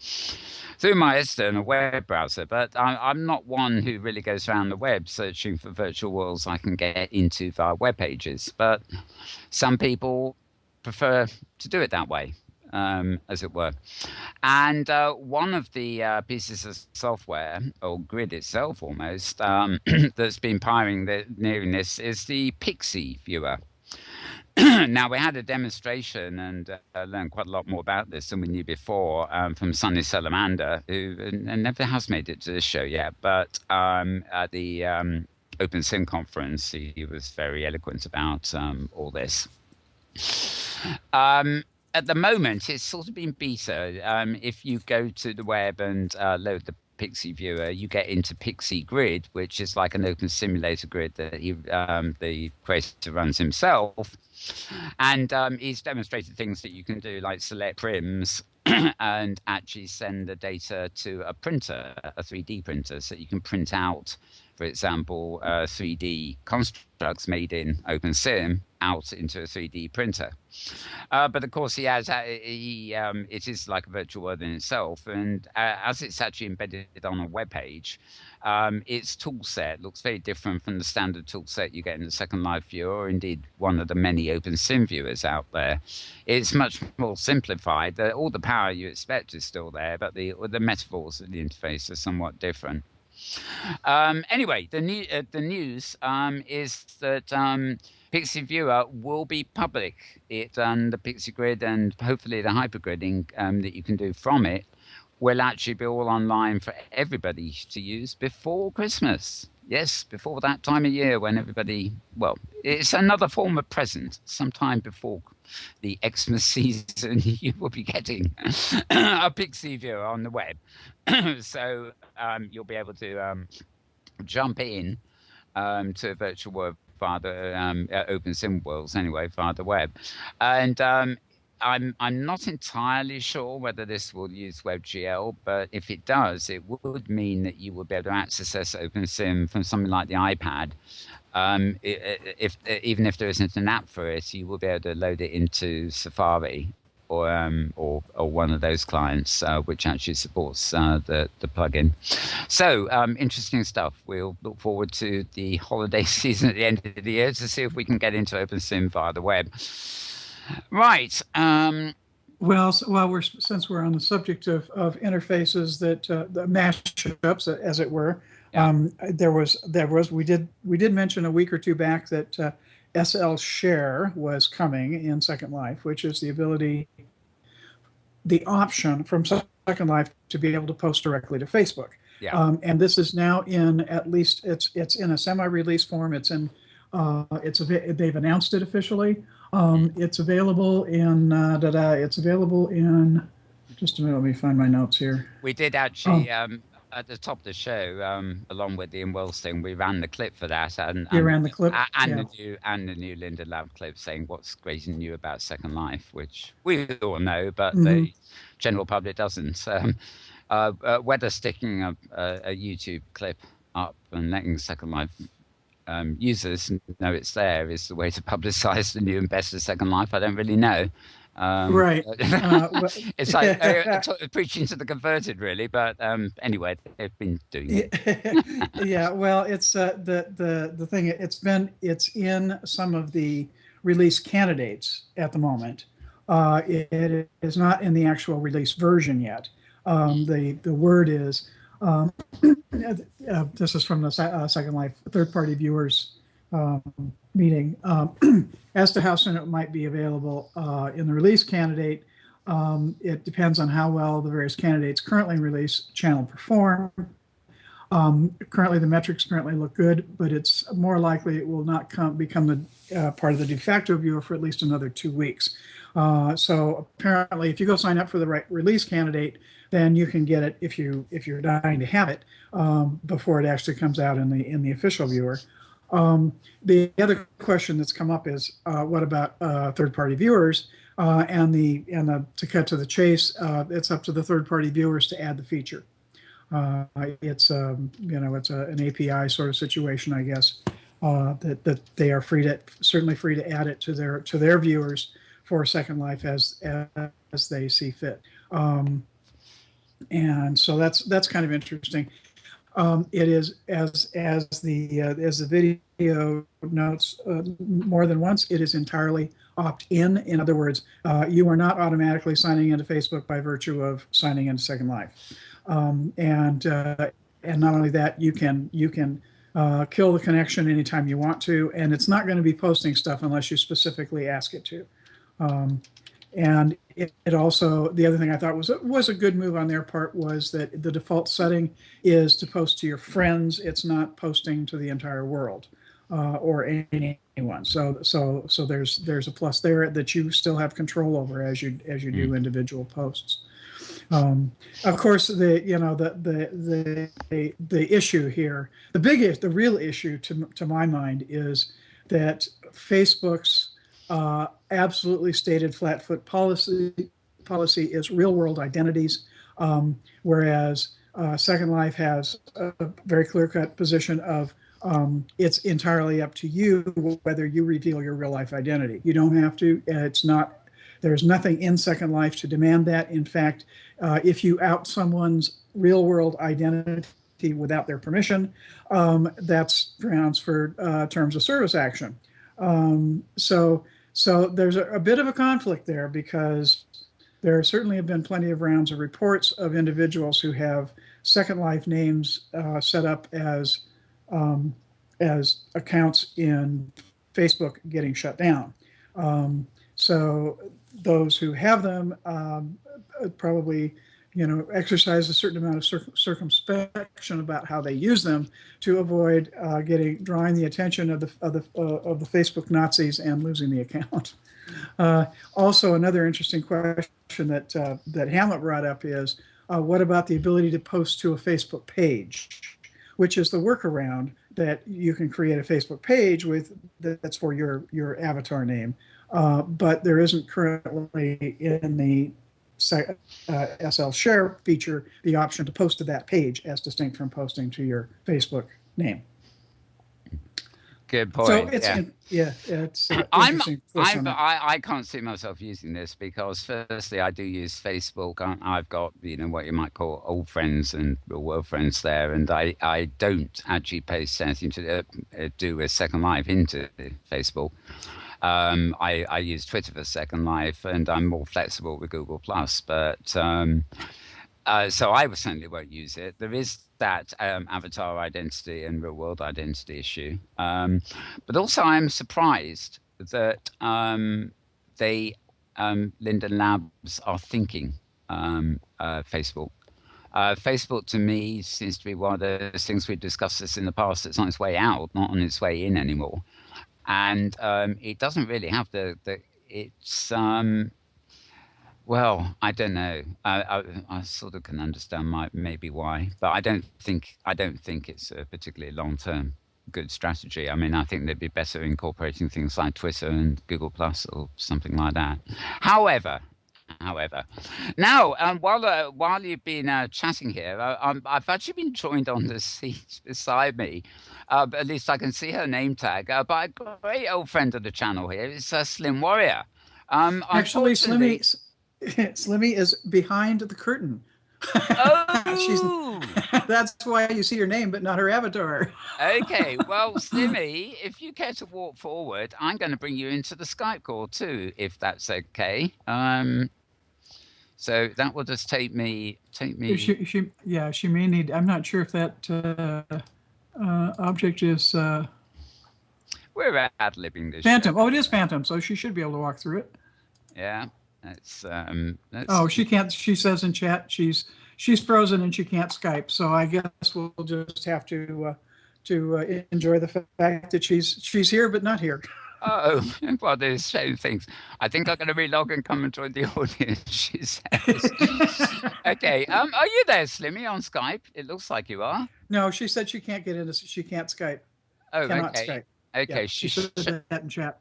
through my external web browser. But I'm not one who really goes around the web searching for virtual worlds I can get into via web pages. But some people prefer to do it that way, as it were. And one of the pieces of software, or grid itself almost, that's been nearing this is the Pixie Viewer. Now, we had a demonstration and learned quite a lot more about this than we knew before from Sonny Salamander, who never has made it to this show yet, but at the OpenSim conference, he was very eloquent about all this. At the moment, it's sort of been beta. If you go to the web and load the Pixie Viewer, you get into Pixie Grid, which is like an open simulator grid that the creator runs himself. And he's demonstrated things that you can do, like select prims and actually send the data to a printer, a 3D printer, so you can print out, for example, 3D constructs made in OpenSim out into a 3D printer. But of course, it is like a virtual world in itself, and as it's actually embedded on a web page, its tool set looks very different from the standard tool set you get in the Second Life viewer, or indeed one of the many OpenSim viewers out there. It's much more simplified. All the power you expect is still there, but the metaphors of the interface are somewhat different. Anyway, the news is that Pixie Viewer will be public. The Pixie Grid and hopefully the hypergridding that you can do from it will actually be all online for everybody to use before Christmas. Yes, before that time of year when everybody, well, it's another form of present. Sometime before the Xmas season, you will be getting a Pixie Viewer on the web. So you'll be able to jump in to a virtual world via the OpenSim worlds anyway, via the web. And I'm not entirely sure whether this will use WebGL, but if it does, it would mean that you will be able to access OpenSim from something like the iPad. Even if there isn't an app for it, you will be able to load it into Safari or one of those clients which actually supports the plugin. So interesting stuff. We'll look forward to the holiday season at the end of the year to see if we can get into OpenSim via the web. Right. Well, since we're on the subject of interfaces that the mashups, as it were, we did mention a week or two back that SL Share was coming in Second Life, which is the ability the option from Second Life to be able to post directly to Facebook. Yeah. And this is now in, at least it's in a semi-release form. It's in they've announced it officially. It's available in it's available in, just a minute, let me find my notes here. We did actually, at the top of the show, along with the Inworld thing, we ran the clip for that, and You ran the clip, yeah. the new Linda Lab clip saying what's great and new about Second Life, which we all know, but Mm-hmm. the general public doesn't. Whether sticking a YouTube clip up and letting Second Life users know it's there is the way to publicize the new and best of Second Life. I don't really know. Right. It's like preaching to the converted, really. But anyway, they've been doing it. Yeah. Well, it's the thing. It's in some of the release candidates at the moment. It is not in the actual release version yet. The word is. This is from the Second Life third-party viewers meeting. As to how soon it might be available in the release candidate, it depends on how well the various candidates currently in release channel perform. Currently, the metrics currently look good, but it's more likely it will not become the part of the de facto viewer for at least another 2 weeks. So apparently, if you go sign up for the right release candidate, then you can get it if you're dying to have it before it actually comes out in the official viewer. The other question that's come up is what about third-party viewers? And to cut to the chase, it's up to the third-party viewers to add the feature. It's it's an API sort of situation, I guess, that they are certainly free to add it to their viewers for Second Life as they see fit. And so that's kind of interesting. It is as the video notes more than once. It is entirely opt-in. In other words, you are not automatically signing into Facebook by virtue of signing into Second Life. And not only that, you can kill the connection anytime you want to, and it's not going to be posting stuff unless you specifically ask it to. And it also, the other thing I thought was a good move on their part was that the default setting is to post to your friends. It's not posting to the entire world or anyone. So there's a plus there that you still have control over as you do individual posts. Of course, the issue here, the real issue to my mind is that Facebook's absolutely stated flat-foot policy is real-world identities, whereas Second Life has a very clear-cut position of it's entirely up to you whether you reveal your real-life identity. You don't have to. There's nothing in Second Life to demand that. In fact, if you out someone's real-world identity without their permission, that's grounds for terms of service action. So there's a bit of a conflict there because there certainly have been plenty of rounds of reports of individuals who have Second Life names set up as accounts in Facebook getting shut down. So those who have them probably exercise a certain amount of circumspection about how they use them to avoid drawing the attention of the Facebook Nazis and losing the account. Also, another interesting question that Hamlet brought up is what about the ability to post to a Facebook page, which is the workaround that you can create a Facebook page that's for your avatar name, but there isn't currently in the SL share feature the option to post to that page as distinct from posting to your Facebook name. Good point. So it's interesting. I can't see myself using this because firstly I do use Facebook. I've got what you might call old friends and real world friends there, and I don't actually post anything to do with Second Life into Facebook. I use Twitter for Second Life, and I'm more flexible with Google Plus. But so I certainly won't use it. There is that avatar identity and real world identity issue, but also I'm surprised that Linden Labs are thinking Facebook. Facebook to me seems to be one of those things we discussed this in the past. It's on its way out, not on its way in anymore, and it doesn't really have the it's well, I don't know. I sort of can understand maybe why, but I don't think it's a particularly long term good strategy. I mean, I think they'd be better incorporating things like Twitter and Google Plus or something like that. However, However, now while you've been chatting here, I've actually been joined on the seat beside me. But at least I can see her name tag by a great old friend of the channel here. It's Slim Warrior. Actually, Unfortunately, Slimmy is behind the curtain. She's oh, that's why you see her name, but not her avatar. okay. Well, Slimmy, if you care to walk forward, I'm going to bring you into the Skype call too, if that's okay. So that will just take me. She may need. I'm not sure if that object is We're ad-libbing this Phantom. show. Oh, it is Phantom, so she should be able to walk through it. Yeah, that's. Oh, she can't. She says in chat she's frozen and she can't Skype. So I guess we'll just have to enjoy the fact that she's here but not here. Oh, well, there's same things. I think I'm going to relog and come and join the audience, she says. Okay, are you there, Slimmy, on Skype? It looks like you are. No, she said she can't get into. She can't Skype. Oh, Cannot okay. Skype. Okay, Yeah, she said that in chat.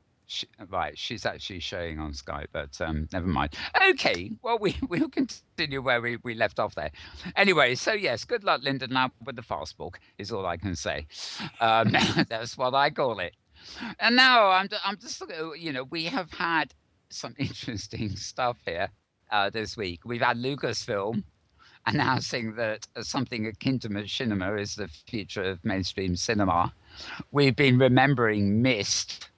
right, she's actually showing on Skype, but never mind. Okay, well, we'll continue where we left off there. Anyway, so yes, good luck, Linda, now with the fast book, is all I can say. That's what I call it. And now I'm just looking, we have had some interesting stuff here this week. We've had Lucasfilm announcing that something akin to machinima is the future of mainstream cinema. We've been remembering Mist.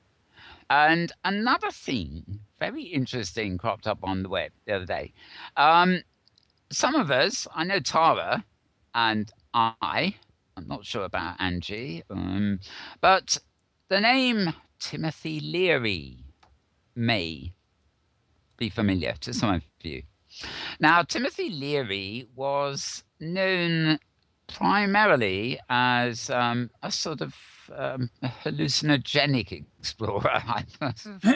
And another thing, very interesting, cropped up on the web the other day. Some of us, I know Tara and I'm not sure about Angie, but the name Timothy Leary may be familiar to some of you. Now, Timothy Leary was known primarily as a sort of hallucinogenic explorer, I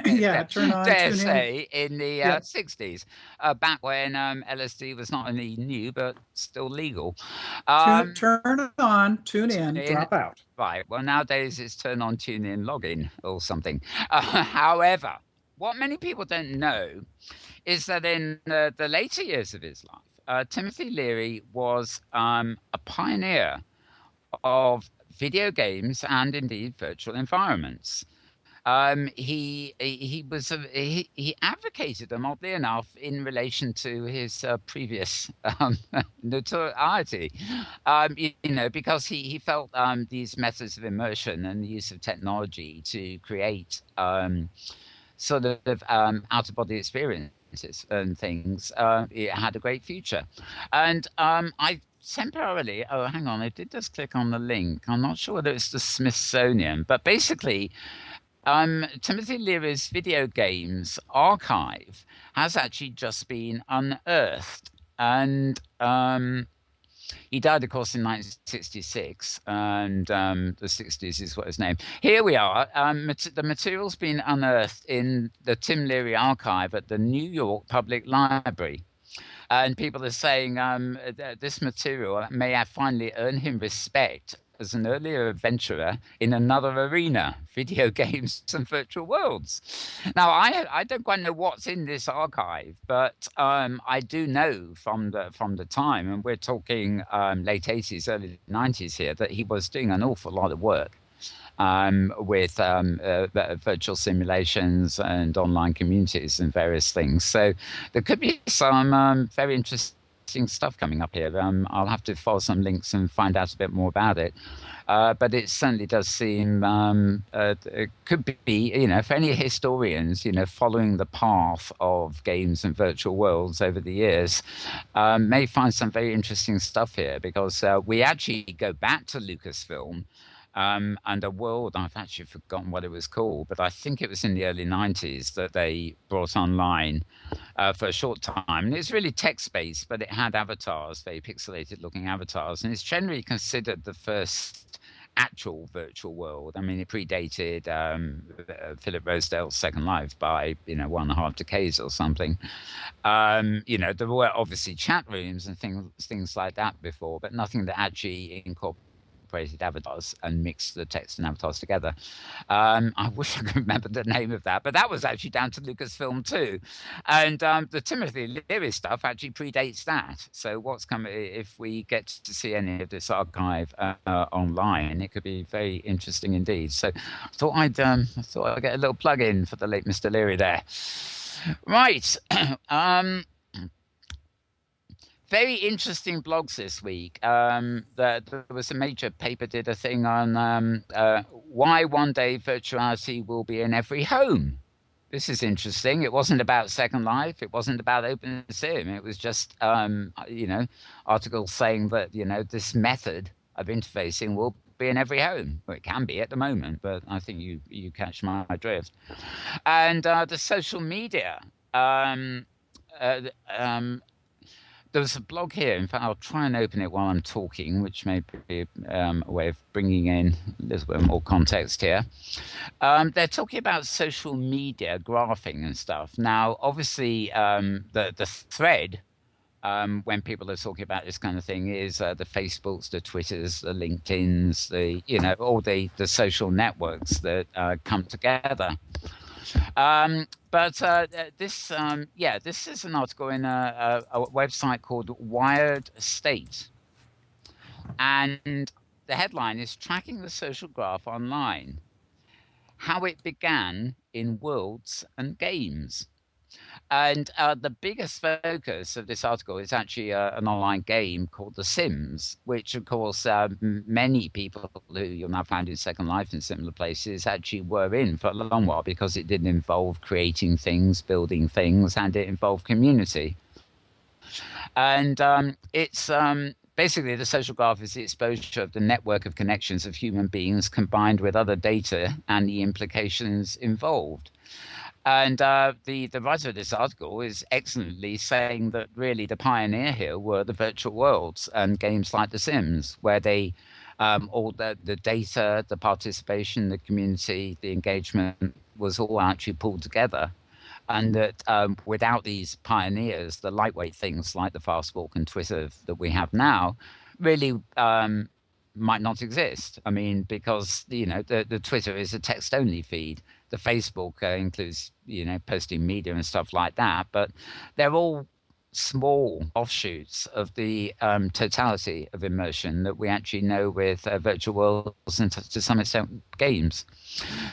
Yeah, turn on, dare tune say, in the Yeah. 60s, back when LSD was not only new but still legal. Turn on, tune in, drop out. Right. Well, nowadays it's turn on, tune in, log in, or something. However, what many people don't know is that in the later years of his life, Timothy Leary was a pioneer of video games and indeed virtual environments. He advocated them, oddly enough, in relation to his previous notoriety. Because he felt these methods of immersion and the use of technology to create sort of out-of-body experiences and things, it had a great future. And I temporarily, hang on, I did just click on the link. I'm not sure whether it's the Smithsonian, but basically, Timothy Leary's video games archive has actually just been unearthed. And he died, of course, in 1966, and the 60s is what his name. Here we are. The material's been unearthed in the Tim Leary archive at the New York Public Library. And people are saying that this material may have finally earned him respect as an earlier adventurer in another arena, video games and virtual worlds. Now, I don't quite know what's in this archive, but I do know from the time, and we're talking late 80s, early 90s here, that he was doing an awful lot of work with virtual simulations and online communities and various things. So there could be some very interesting stuff coming up here. I'll have to follow some links and find out a bit more about it. But it certainly does seem it could be, for any historians, following the path of games and virtual worlds over the years, may find some very interesting stuff here, because we actually go back to Lucasfilm and a world, I've actually forgotten what it was called, but I think it was in the early 90s that they brought online for a short time. And it's really text-based, but it had avatars, very pixelated-looking avatars, and it's generally considered the first actual virtual world. I mean, it predated Philip Rosedale's Second Life by 1.5 decades or something. There were obviously chat rooms and things like that before, but nothing that actually incorporated avatars and mixed the text and avatars together. I wish I could remember the name of that, but that was actually down to Lucasfilm too. And the Timothy Leary stuff actually predates that. So what's coming, if we get to see any of this archive online, it could be very interesting indeed. So I thought I'd get a little plug in for the late Mr. Leary there. Right. Very interesting blogs this week. There was a major paper did a thing on why one day virtuality will be in every home. This is interesting. It wasn't about Second Life. It wasn't about OpenSim. It was just, articles saying that, this method of interfacing will be in every home. Well, it can be at the moment, but I think you catch my drift. And the social media. There was a blog here. In fact, I'll try and open it while I'm talking, which may be a way of bringing in a little bit more context here. They're talking about social media graphing and stuff. Now, obviously, the thread, when people are talking about this kind of thing, is the Facebooks, the Twitters, the LinkedIns, all the social networks that come together. But this is an article in a website called Wired State. And the headline is Tracking the Social Graph Online, How It Began in Worlds and Games. And the biggest focus of this article is actually an online game called The Sims, which, of course, many people who you'll now find in Second Life and similar places actually were in for a long while because it didn't involve creating things, building things, and it involved community. And it's basically the social graph is the exposure of the network of connections of human beings combined with other data and the implications involved. And the writer of this article is excellently saying that really the pioneer here were the virtual worlds and games like The Sims, where they all the data, the participation, the community, the engagement was all actually pulled together. And that without these pioneers, the lightweight things like the Fastbook and Twitter that we have now really might not exist. I mean, because, the Twitter is a text-only feed. The Facebook includes, posting media and stuff like that, but they're all small offshoots of the totality of immersion that we actually know with virtual worlds and to some extent games.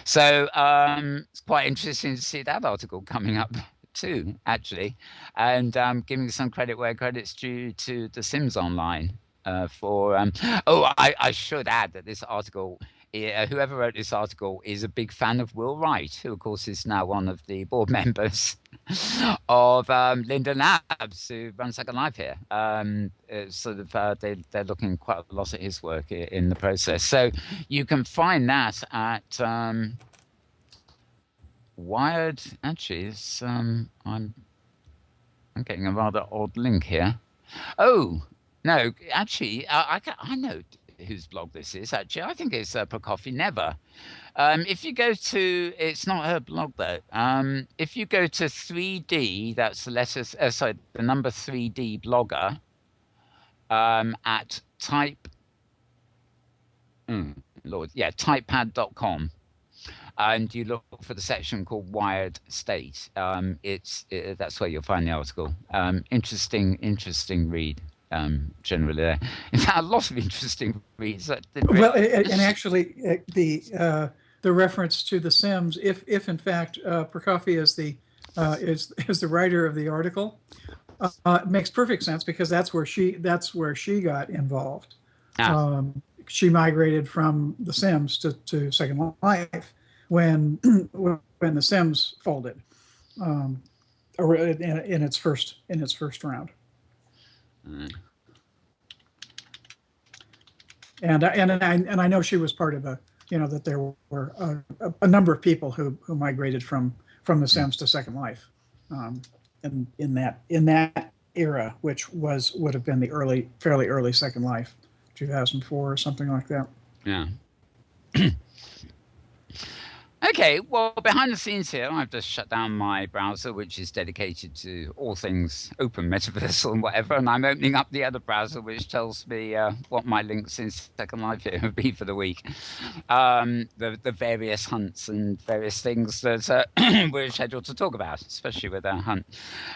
So it's quite interesting to see that article coming up too, actually, and giving some credit where credit's due to The Sims Online. I should add that this article, whoever wrote this article is a big fan of Will Wright, who of course is now one of the board members of Linden Labs, who runs Second Life here. They're looking quite a lot at his work in the process. So you can find that at Wired. Actually, it's, I'm getting a rather odd link here. Oh. No, actually, I know whose blog this is, actually. I think it's Prokofy Never. If you go to, it's not her blog, though. If you go to 3D, that's the letters, the number 3D blogger at typepad.com. And you look for the section called Wired State. That's where you'll find the article. Interesting read. Generally there. In fact, a lot of interesting reads. Well, and actually, the reference to The Sims, if in fact Prokofy is the writer of the article, it makes perfect sense because that's where she got involved. She migrated from The Sims to Second Life when The Sims folded, or in its first round. And I know she was part of that there were a number of people who migrated from the Sims to Second Life, in that era, which would have been the fairly early Second Life, 2004 or something like that. Yeah. Okay, well, behind the scenes here, I've just shut down my browser, which is dedicated to all things open, metaversal, and whatever, and I'm opening up the other browser, which tells me what my links in Second Life here would be for the week. The various hunts and various things that we're scheduled to talk about, especially with our hunt.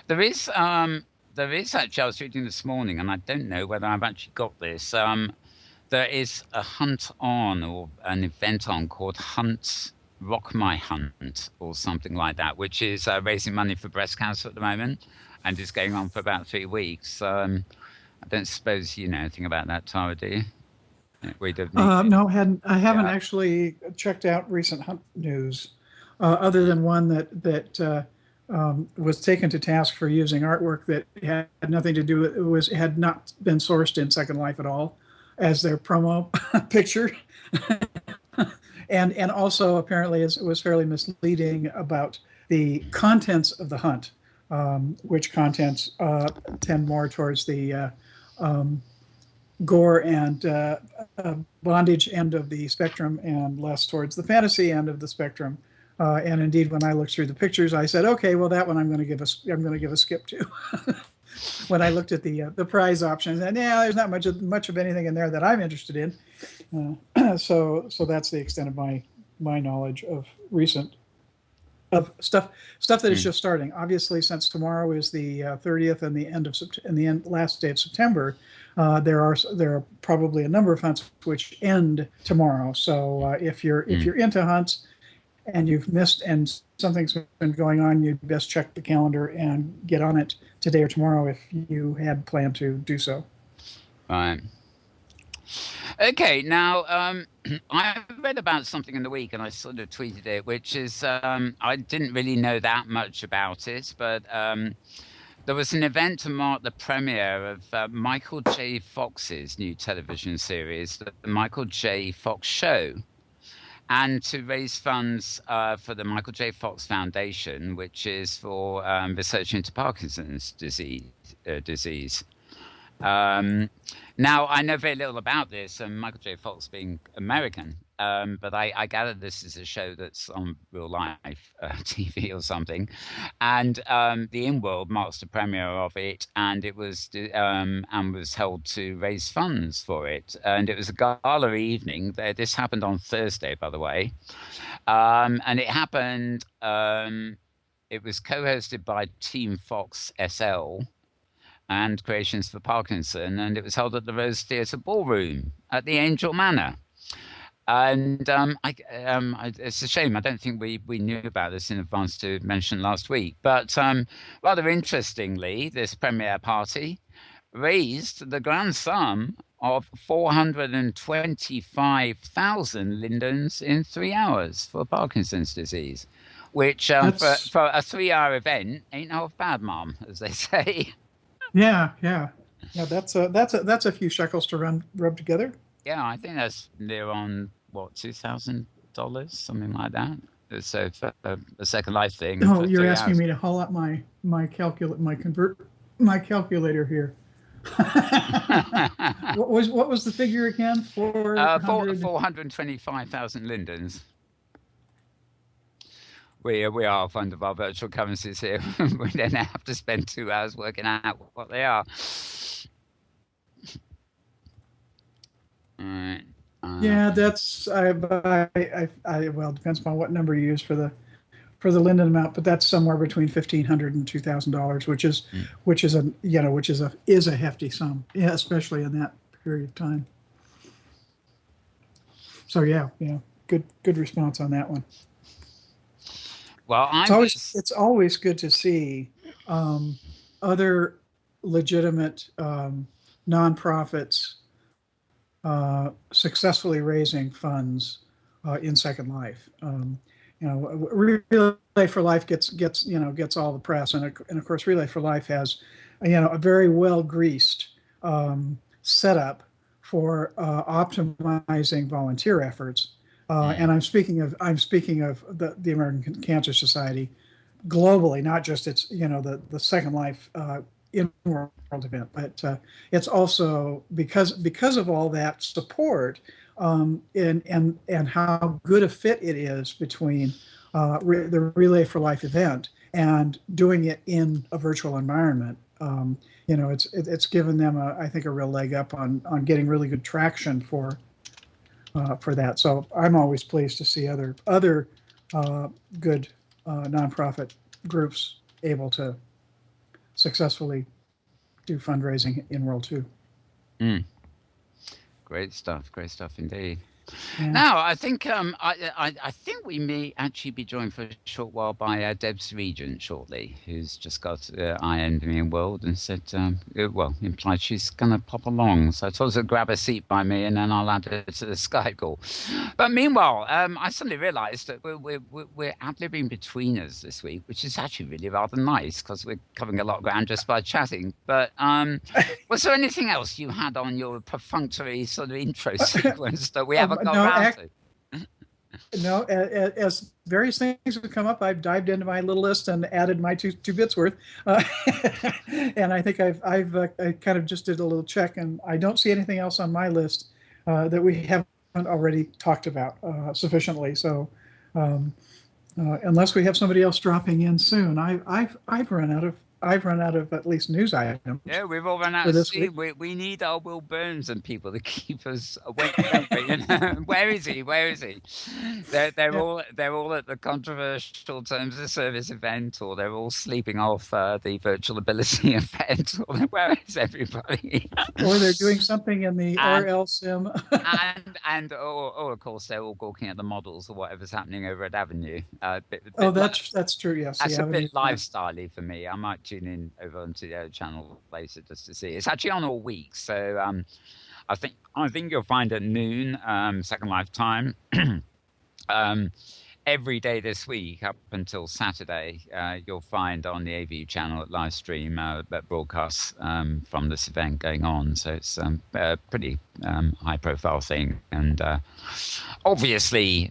There is actually, I was reading this morning, and I don't know whether I've actually got this. There is a hunt on, or an event on, called Hunt Rock My Hunt or something like that, which is raising money for breast cancer at the moment, and is going on for about 3 weeks. I don't suppose you know anything about that, Tara, do you? No, I haven't actually checked out recent hunt news, other than one that was taken to task for using artwork that had nothing to do with, had not been sourced in Second Life at all, as their promo picture. And also apparently was fairly misleading about the contents of the hunt, which contents tend more towards the gore and bondage end of the spectrum, and less towards the fantasy end of the spectrum. And indeed, when I looked through the pictures, I said, okay, well, that one I'm going to give a skip to. When I looked at the prize options, and there's not much of anything in there that I'm interested in. So that's the extent of my knowledge of recent stuff that is just starting. Obviously, since tomorrow is the 30th and the last day of September, there are probably a number of hunts which end tomorrow. So if you're into hunts and you've missed and something's been going on, you'd best check the calendar and get on it today or tomorrow if you had planned to do so. Right. Okay, now I read about something in the week, and I sort of tweeted it, which is I didn't really know that much about it, but there was an event to mark the premiere of Michael J. Fox's new television series, The Michael J. Fox Show, and to raise funds for the Michael J. Fox Foundation, which is for research into Parkinson's disease. Now, I know very little about this, and Michael J. Fox being American, but I gather this is a show that's on real life TV or something. And the Inworld marks the premiere of it, and it was held to raise funds for it. And it was a gala evening. This happened on Thursday, by the way, and it happened. It was co-hosted by Team Fox SL and Creations for Parkinson, and it was held at the Rose Theatre Ballroom at the Angel Manor. And it's a shame. I don't think we knew about this in advance to mention last week. But rather interestingly, this premiere party raised the grand sum of 425,000 lindens in 3 hours for Parkinson's disease, which for a 3-hour event ain't half bad, Mom, as they say. Yeah. That's a few shekels to rub together. Yeah, I think that's near on what, $2,000, something like that. So for a Second Life thing. Oh, you're asking me to haul up my calculator here. What was the figure again? 425,000 lindens. We are fond of our virtual currencies here. We then have to spend 2 hours working out what they are. All right. Yeah, that's well, it depends upon what number you use for the linden amount, but that's somewhere between $1,500 and $2,000, which is a hefty sum, yeah, especially in that period of time. So yeah, good response on that one. Well, it's always good to see other legitimate nonprofits successfully raising funds in Second Life. Relay for Life gets all the press, and of course Relay for Life has a very well greased setup for optimizing volunteer efforts. And I'm speaking of the American Cancer Society globally, not just its the Second Life Inworld event, but it's also because of all that support, and how good a fit it is between the Relay for Life event and doing it in a virtual environment. It's given them I think a real leg up on getting really good traction for that. So I'm always pleased to see other good nonprofit groups able to successfully do fundraising in World 2. Great stuff indeed. Yeah. Now, I think I think we may actually be joined for a short while by Debs Regent shortly, who's just got IN to me in World and said, implied she's going to pop along. So I told her to grab a seat by me and then I'll add her to the Skype call. But meanwhile, I suddenly realised that we're ad-libbing between us this week, which is actually really rather nice because we're covering a lot of ground just by chatting. But was there anything else you had on your perfunctory sort of intro sequence that we haven't got around to? No, as various things have come up, I've dived into my little list and added my two bits worth, and I think I kind of just did a little check, and I don't see anything else on my list that we haven't already talked about sufficiently. So, unless we have somebody else dropping in soon, I've run out of at least news items. Yeah, we've all run out of steam. We need our Will Burns and people to keep us awake. Where is he? They're all at the controversial terms of service event, or they're all sleeping off the virtual ability event. Or where is everybody? Or they're doing something in the RL sim. or of course they're all gawking at the models or whatever's happening over at Avenue. That's true. Yes, that's a bit lifestyle-y for me. I might tune in over onto the other channel later just to see. It's actually on all week, so I think you'll find at noon Second Life time every day this week up until Saturday. You'll find on the AV channel live stream that broadcasts from this event going on. So it's a pretty high profile thing, and obviously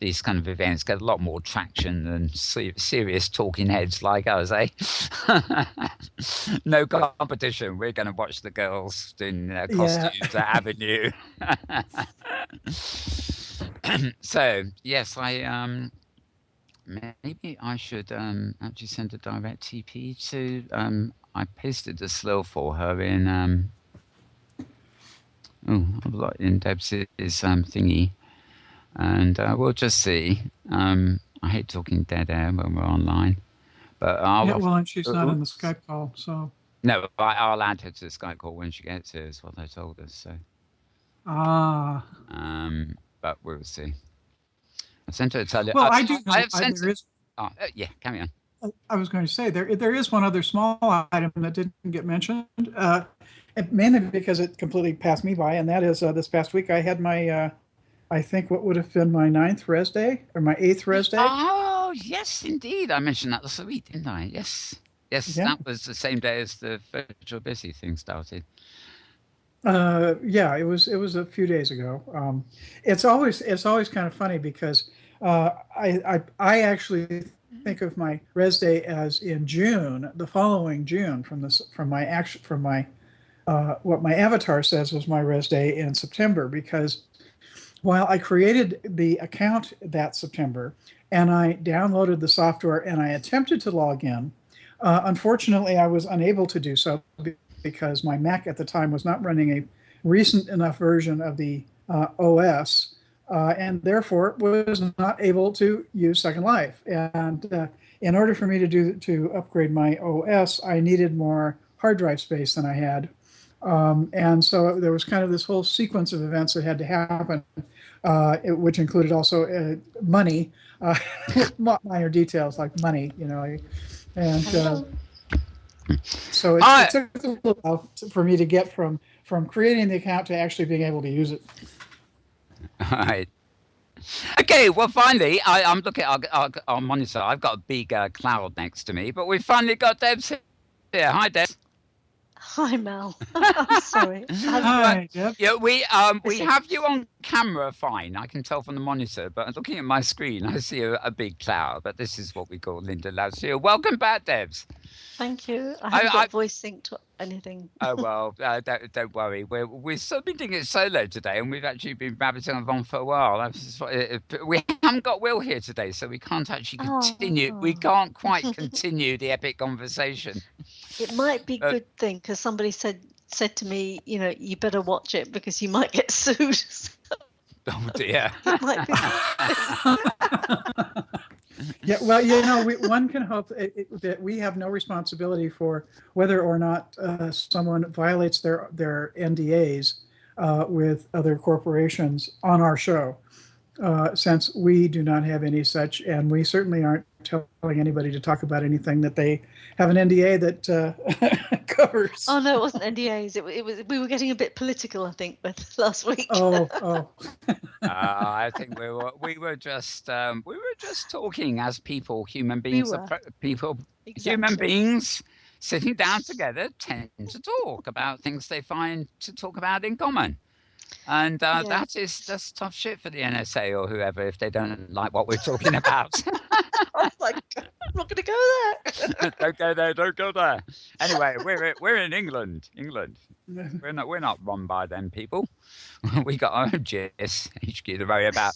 these kind of events get a lot more traction than serious talking heads like us, eh? No competition. We're going to watch the girls in their costumes at Avenue. So yes, maybe I should actually send a direct TP to. I pasted the slow for her in in Deb's thingy, and we'll just see. I hate talking dead air when we're online, but and she's not in the Skype call, so no, I'll add her to the Skype call when she gets here. Is what they told us. So but we'll see. I sent her to tell you. Well, I do. I have sent. Yeah, carry on. I was going to say there is one other small item that didn't get mentioned, mainly because it completely passed me by, and that is this past week I had my, I think what would have been my 9th Res Day or my 8th Res Day. Oh yes, indeed, I mentioned that last week, didn't I? Yes, yeah. That was the same day as the virtual busy thing started. It was a few days ago. It's always kind of funny because I actually think of my Res Day as in June, the following June, from my what my avatar says was my Res Day in September, because while I created the account that September and I downloaded the software and I attempted to log in, unfortunately I was unable to do so because my Mac at the time was not running a recent enough version of the OS, and therefore was not able to use Second Life. And in order for me to upgrade my OS, I needed more hard drive space than I had. And so there was kind of this whole sequence of events that had to happen, which included also money, minor details like money, and so it took a little while for me to get from creating the account to actually being able to use it. All right. Okay, well, finally, I'm looking at our monitor. I've got a big cloud next to me, but we finally got Debs here. Hi, Debs. Hi, Mel. I'm sorry. Hi, Deb. Yeah, we have you on camera fine. I can tell from the monitor, but looking at my screen, I see a big cloud. But this is what we call Linda Loud's here. Welcome back, Debs. Thank you. I haven't got voice synced or anything. Oh well, don't worry. We've still been doing it solo today, and we've actually been rabbiting along for a while. We haven't got Will here today, so we can't actually continue. Oh. We can't quite continue the epic conversation. It might be a good thing because somebody said to me, you better watch it because you might get sued. Oh dear. It might be. Yeah, well, one can hope that we have no responsibility for whether or not someone violates their NDAs with other corporations on our show, since we do not have any such, and we certainly aren't telling anybody to talk about anything that they have an NDA that covers. Oh no, it wasn't NDAs. It was. We were getting a bit political, I think, with last week. Oh. I think we were just talking as people, human beings, people, Exactly. human beings sitting down together tend to talk about things they find to talk about in common. And that's tough shit for the NSA or whoever if they don't like what we're talking about. I was like, I'm not going to go there. Don't go there. Anyway, we're in England. We're not run by them people. We got our own GS HQ to worry about.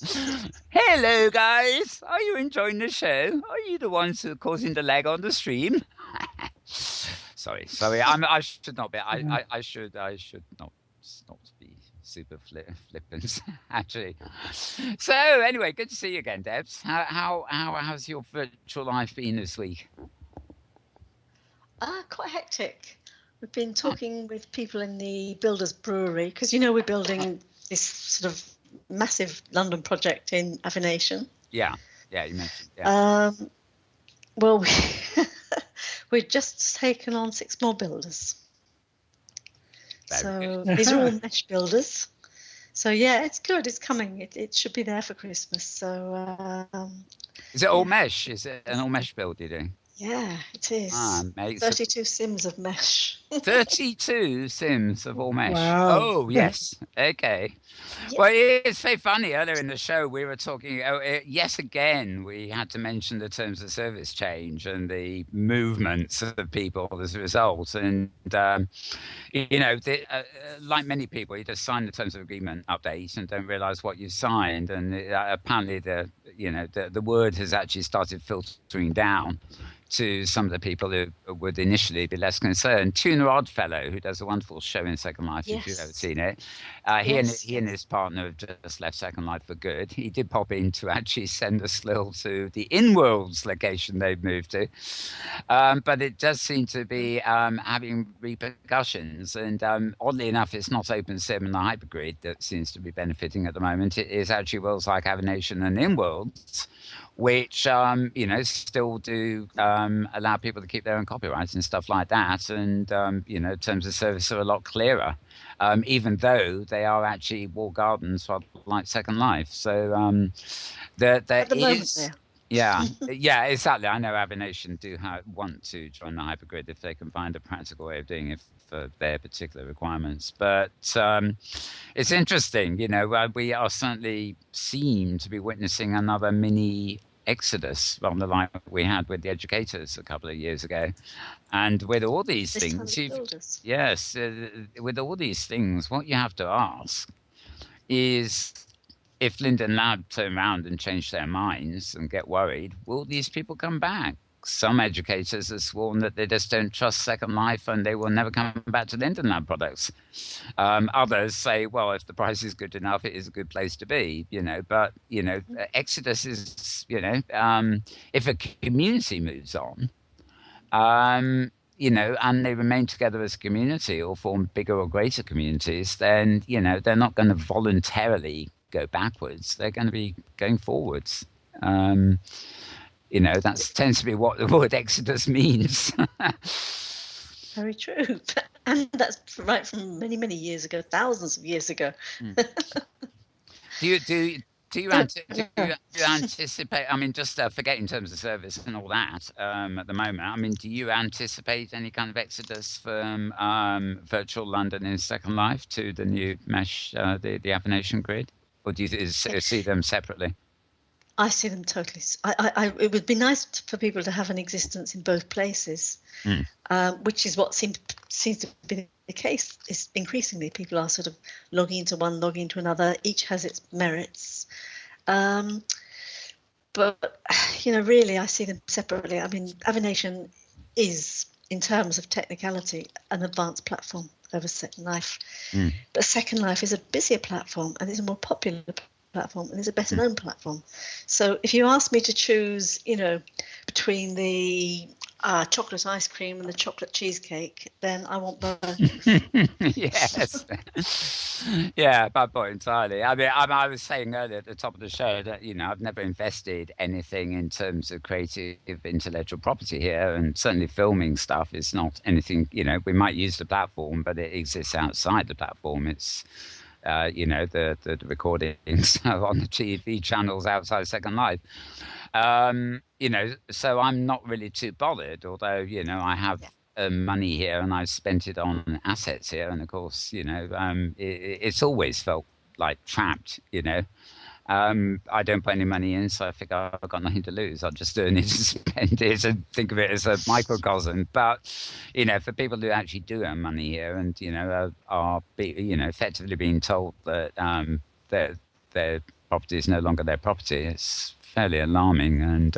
Hello, guys. Are you enjoying the show? Are you the ones who are causing the lag on the stream? Sorry. I should not be. I should not be super flippant, actually. So anyway, good to see you again, Debs. How's your virtual life been this week? Quite hectic. We've been talking with people in the Builders Brewery because we're building this sort of massive London project in Avination. Yeah, you mentioned. Yeah. Well, we've just taken on 6 more builders. So these are all mesh builders. So yeah, it's good. It's coming. It should be there for Christmas. So is it all mesh? Is it an all mesh build you're doing? Yeah, it is. Mate, 32 sims of mesh. 32 sims of all mesh. Wow. Oh, yes. Okay. Yeah. Well, it's very funny. Earlier in the show, we were talking, yes, again, we had to mention the terms of service change and the movements of people as a result. And, like many people, you just sign the terms of agreement update and don't realize what you signed. And apparently the word has actually started filtering down to some of the people who would initially be less concerned. Tuna Oddfellow, who does a wonderful show in Second Life, if you've ever seen it. He and his partner have just left Second Life for good. He did pop in to actually send a slill to the Inworld's location they've moved to. But it does seem to be having repercussions. And oddly enough, it's not OpenSim and the hypergrid that seems to be benefiting at the moment. It is actually worlds like Avination and Inworld, which still do allow people to keep their own copyrights and stuff like that, and terms of service are a lot clearer, even though they are actually walled gardens like Second Life. So there is. Yeah, exactly. I know Avination do want to join the hypergrid if they can find a practical way of doing it for their particular requirements. But it's interesting, we are certainly seem to be witnessing another mini exodus from the like we had with the educators a couple of years ago. And with all these things, with all these things, what you have to ask is, if Linden Lab turn around and change their minds and get worried, will these people come back? Some educators have sworn that they just don't trust Second Life and they will never come back to Linden Lab products. Others say, well, if the price is good enough, it is a good place to be, But, Exodus is, if a community moves on, and they remain together as a community or form bigger or greater communities, then, they're not going to voluntarily go backwards. They're going to be going forwards. That tends to be what the word exodus means. Very true. And that's right from many, many years ago, thousands of years ago. Do Do you anticipate? I mean, just forget in terms of service and all that at the moment. I mean, do you anticipate any kind of exodus from virtual London in Second Life to the new mesh, the Avenation grid, or do you see them separately? I see them totally. It would be nice for people to have an existence in both places, which is what seems to be the case. Is increasingly people are sort of logging into one, logging into another. Each has its merits, but really, I see them separately. I mean, Avenation is, in terms of technicality, an advanced platform over Second Life, but Second Life is a busier platform and it's a more popular platform and is a better known platform. So if you ask me to choose, between the chocolate ice cream and the chocolate cheesecake, then I want both. Yes. Yeah, bad point entirely. I mean, I was saying earlier at the top of the show that, I've never invested anything in terms of creative intellectual property here, and certainly filming stuff is not anything, we might use the platform, but it exists outside the platform. It's the recordings on the TV channels outside Second Life. So I'm not really too bothered, although, I have money here and I've spent it on assets here. And of course, it's always felt like trapped, I don't put any money in, so I think I've got nothing to lose. I'll just need to spend it and think of it as a microcosm. But, for people who actually do earn money here and, are effectively being told that their property is no longer their property, it's fairly alarming. And,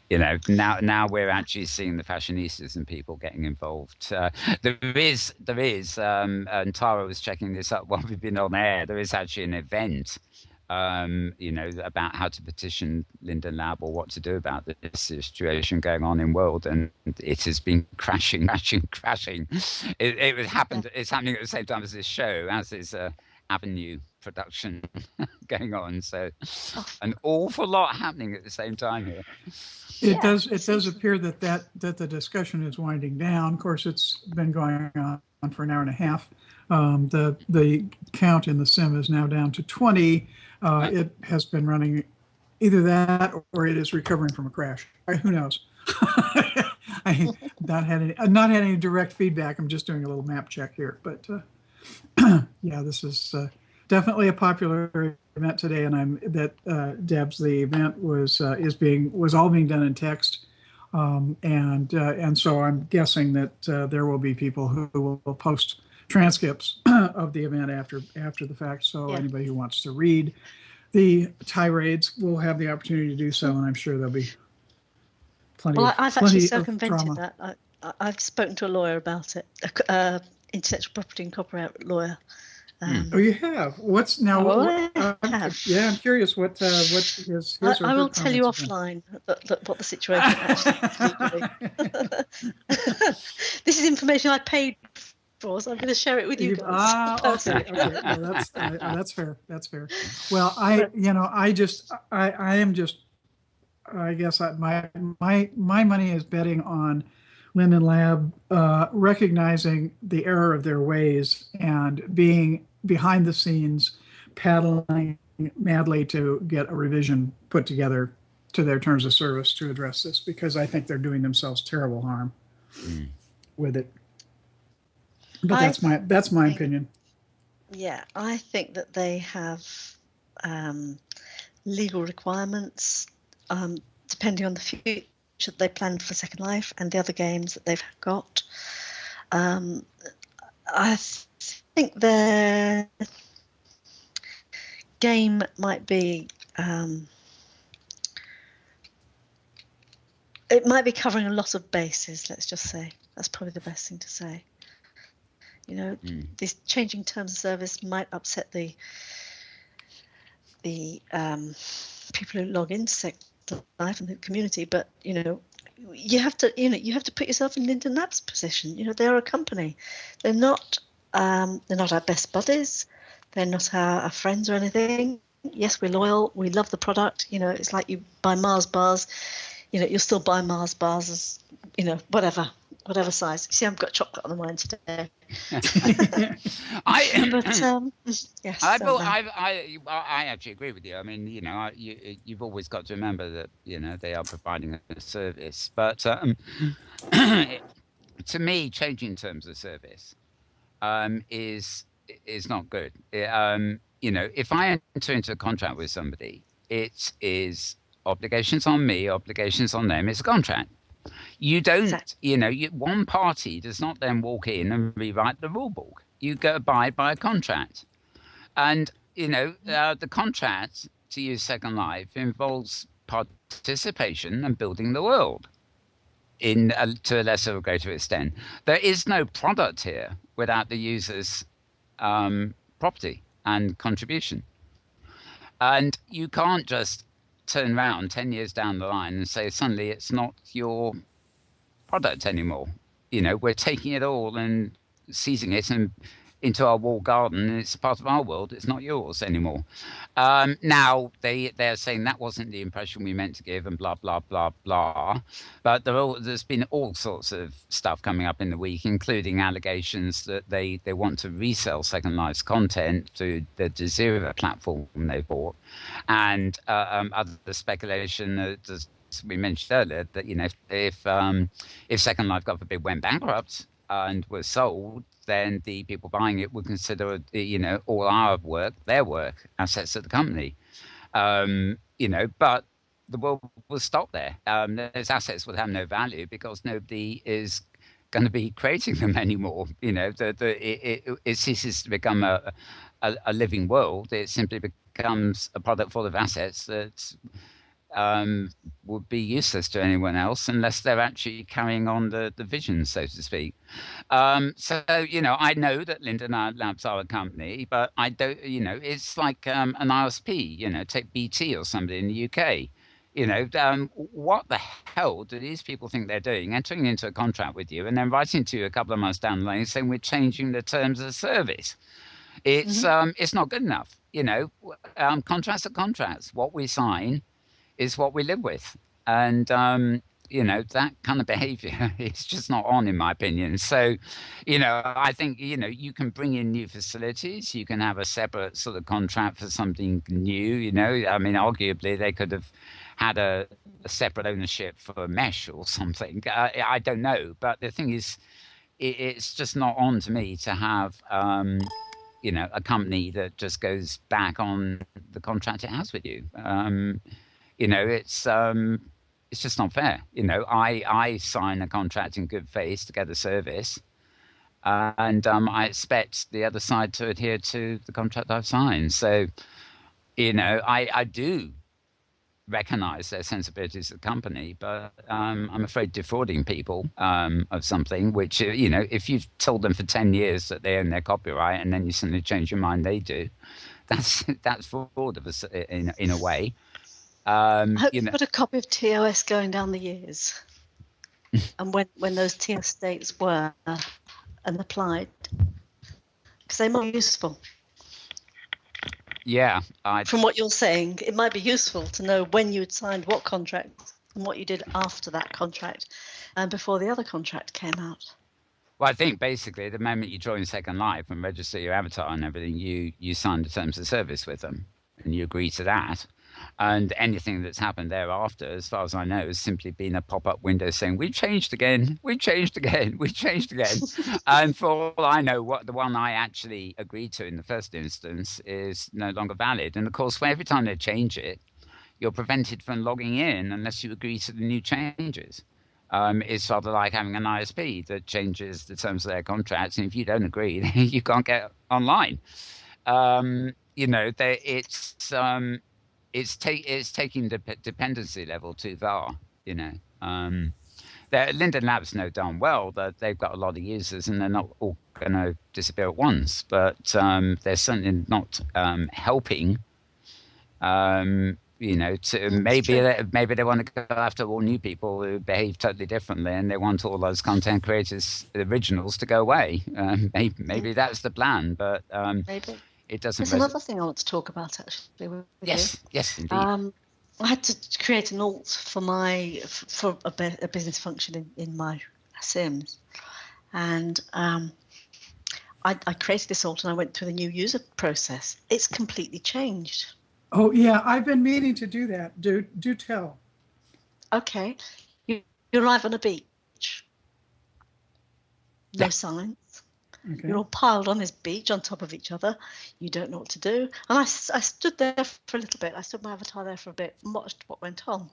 now we're actually seeing the fashionistas and people getting involved. There is, and Tara was checking this up while we've been on air, there is actually an event about how to petition Linden Lab or what to do about this situation going on in Inworld, and it has been crashing. It's happening at the same time as this show, as is Avenue production going on. So an awful lot happening at the same time here. It does appear that the discussion is winding down. Of course, it's been going on for an hour and a half. The count in the sim is now down to 20. It has been running either that or it is recovering from a crash. Who knows? I have not had any direct feedback. I'm just doing a little map check here. But yeah, this is definitely a popular event today. And Debs, the event was all being done in text. And so I'm guessing that there will be people who will post transcripts of the event after the fact. So anybody who wants to read the tirades will have the opportunity to do so, and I'm sure there'll be plenty. Well, I've actually circumvented that. I've spoken to a lawyer about it, intellectual property and copyright lawyer. Oh, you have? What's now? Yeah, I'm curious what his I will tell you offline what the situation actually is. This is information I paid for, so I'm going to share it with you guys. Okay. Well, that's fair. That's fair. Well, I guess my money is betting on Linden Lab recognizing the error of their ways and being behind the scenes, paddling madly to get a revision put together to their terms of service to address this, because I think they're doing themselves terrible harm with it. But that's my opinion. Yeah, I think that they have legal requirements depending on the future that they planned for Second Life and the other games that they've got. I think their game might be it might be covering a lot of bases, let's just say. That's probably the best thing to say. These changing terms of service might upset the people who log into Second Life and the community, but you have to put yourself in Linden Lab's position. They're a company. They're not our best buddies. They're not our friends or anything. Yes, we're loyal. We love the product. It's like you buy Mars bars. You'll still buy Mars bars as whatever. whatever size. See, I've got chocolate on the mind today. Yes, I actually agree with you. I mean, you've always got to remember that they are providing a service, but to me, changing terms of service is not good. If I enter into a contract with somebody, it is obligations on me, obligations on them. It's a contract. You don't, one party does not then walk in and rewrite the rule book. You go abide by a contract. And, the contract, to use Second Life, involves participation and building the world to a lesser or greater extent. There is no product here without the user's property and contribution. And you can't just turn around 10 years down the line and say suddenly it's not your product anymore. We're taking it all and seizing it and into our walled garden, and it's part of our world. It's not yours anymore. Now they're saying that wasn't the impression we meant to give, and blah blah blah blah. But there's been all sorts of stuff coming up in the week, including allegations that they want to resell Second Life's content through the Jazeera platform they bought, and other speculation that as we mentioned earlier that if Second Life, God forbid, went bankrupt and was sold, then the people buying it would consider, all our work, their work, assets of the company. But the world will stop there. Those assets would have no value because nobody is going to be creating them anymore. It ceases to become a living world. It simply becomes a product full of assets that would be useless to anyone else unless they're actually carrying on the vision, so to speak. I know that Linden Labs are a company, but I don't, it's like an ISP, take BT or somebody in the UK. What the hell do these people think they're doing? Entering into a contract with you and then writing to you a couple of months down the line saying we're changing the terms of service. It's not good enough. Contracts are contracts. What we sign is what we live with. And, that kind of behavior is just not on, in my opinion. So, I think, you can bring in new facilities. You can have a separate sort of contract for something new, I mean, arguably they could have had a separate ownership for mesh or something. I don't know. But the thing is, it's just not on to me to have, a company that just goes back on the contract it has with you. It's just not fair. I sign a contract in good faith to get a service, and I expect the other side to adhere to the contract I've signed. So, I do recognize their sensibilities as a company, but I'm afraid defrauding people of something which, if you've told them for 10 years that they own their copyright and then you suddenly change your mind they do, that's fraud of us in a way. I hope you've got a copy of TOS going down the years and when those TOS dates were and applied, because they're more useful. Yeah. From what you're saying, it might be useful to know when you had signed what contract and what you did after that contract and before the other contract came out. Well, I think basically the moment you join Second Life and register your avatar and everything, you sign the terms of service with them and you agree to that. And anything that's happened thereafter, as far as I know, has simply been a pop-up window saying, we've changed again, we've changed again, we've changed again. And for all I know, what the one I actually agreed to in the first instance is no longer valid. And of course, every time they change it, you're prevented from logging in unless you agree to the new changes. It's sort of like having an ISP that changes the terms of their contracts. And if you don't agree, you can't get online. It's taking the dependency level too far, Linden Labs know darn well that they've got a lot of users and they're not all going to disappear at once, but they're certainly not helping. To maybe they want to go after all new people who behave totally differently, and they want all those content creators, originals, to go away. Maybe that's the plan, but maybe. It doesn't. There's another thing I want to talk about actually. With yes, you. Yes, indeed. I had to create an alt for a business function in my Sims. And I created this alt and I went through the new user process. It's completely changed. Oh yeah, I've been meaning to do that. Do tell. Okay, you arrive on a beach. No signs. Okay. You're all piled on this beach on top of each other. You don't know what to do. And I stood there for a little bit. I stood my avatar there for a bit and watched what went on.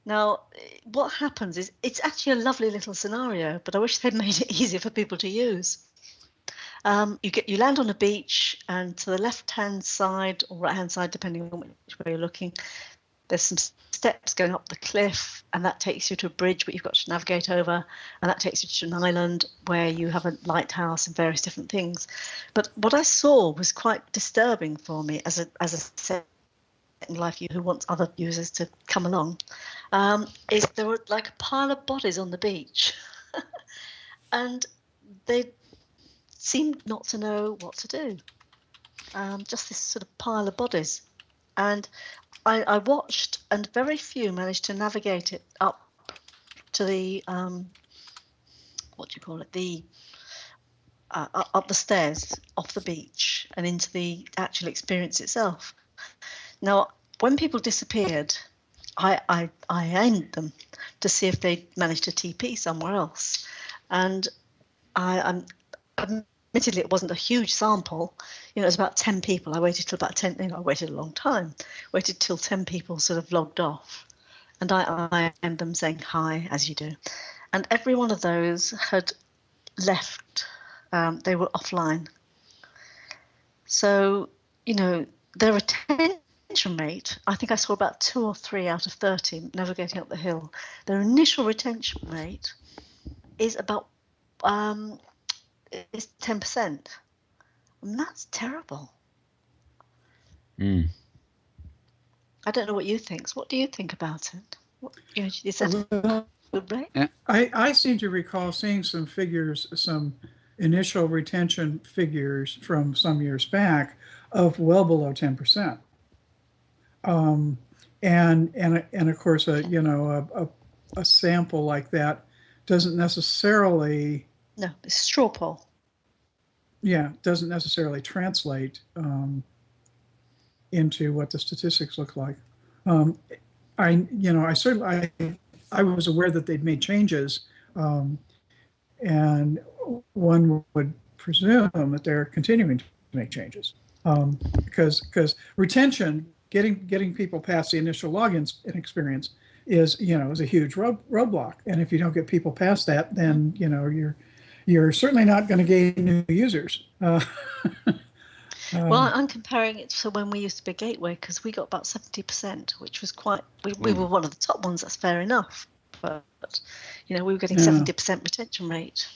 Now, what happens is it's actually a lovely little scenario, but I wish they'd made it easier for people to use. You land on a beach, and to the left-hand side or right-hand side, depending on which way you're looking, there's some steps going up the cliff, and that takes you to a bridge where you've got to navigate over, and that takes you to an island where you have a lighthouse and various different things. But what I saw was quite disturbing for me as a Second Life user who wants other users to come along. Is there were like a pile of bodies on the beach, and they seemed not to know what to do. Just this sort of pile of bodies, and I watched, and very few managed to navigate it up to the what do you call it? The up the stairs, off the beach, and into the actual experience itself. Now, when people disappeared, I aimed them to see if they managed to TP somewhere else, and I'm admittedly, it wasn't a huge sample. It was about 10 people. I waited till about 10. I waited a long time. Waited till 10 people sort of logged off, and I ended them saying hi, as you do. And every one of those had left. They were offline. So their retention rate. I think I saw about 2 or 3 out of 30 navigating up the hill. Their initial retention rate is about. Is 10%. And that's terrible. I don't know what you think. So what do you think about it? Is that a good rate? Yeah. I seem to recall seeing some figures, some initial retention figures from some years back of well below 10%. And of course, a sample like that doesn't necessarily. No, it's straw poll. Yeah, doesn't necessarily translate into what the statistics look like. I was aware that they'd made changes, and one would presume that they're continuing to make changes because retention, getting people past the initial login experience is a huge roadblock, and if you don't get people past that, then you're certainly not going to gain new users. Well, I'm comparing it to when we used to be a gateway, because we got about 70%, which was quite. We were one of the top ones. That's fair enough, but we were getting 70% retention rate.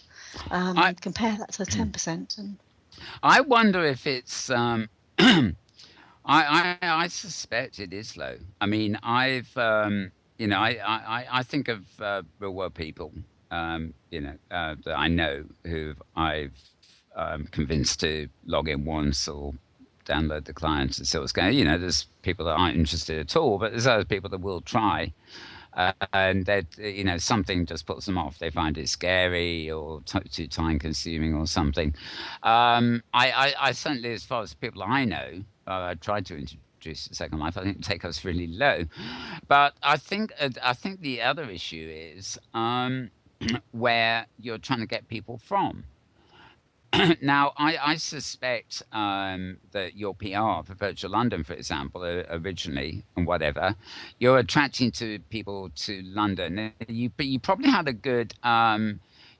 Compare that to the 10%, and I wonder if it's. I suspect it is low. I mean, I've I think of real world people. That I know who I've convinced to log in once or download the client and see what's going on. There's people that aren't interested at all, but there's other people that will try. And that, something just puts them off. They find it scary or too time consuming or something. I certainly, as far as people I know, I tried to introduce Second Life. I think it take us really low. But I think the other issue is where you're trying to get people from. Now, I suspect that your PR for Virtual London, for example, originally and whatever, you're attracting to people to London. You probably had a good.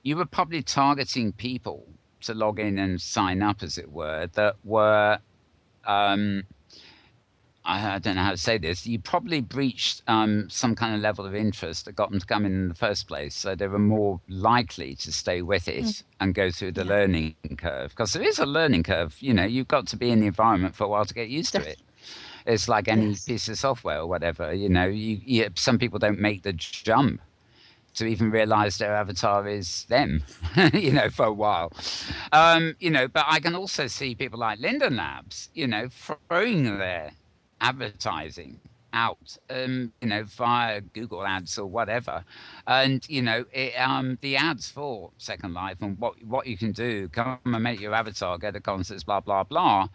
You were probably targeting people to log in and sign up, as it were, that were. I don't know how to say this. You probably breached some kind of level of interest that got them to come in the first place. So they were more likely to stay with it and go through the learning curve. Because there is a learning curve. You've got to be in the environment for a while to get used to it. It's like any piece of software or whatever. Some people don't make the jump to even realize their avatar is them, for a while. But I can also see people like Linden Labs, throwing their advertising out, via Google ads or whatever. And, the ads for Second Life and what you can do, come and make your avatar, go to concerts, blah, blah, blah,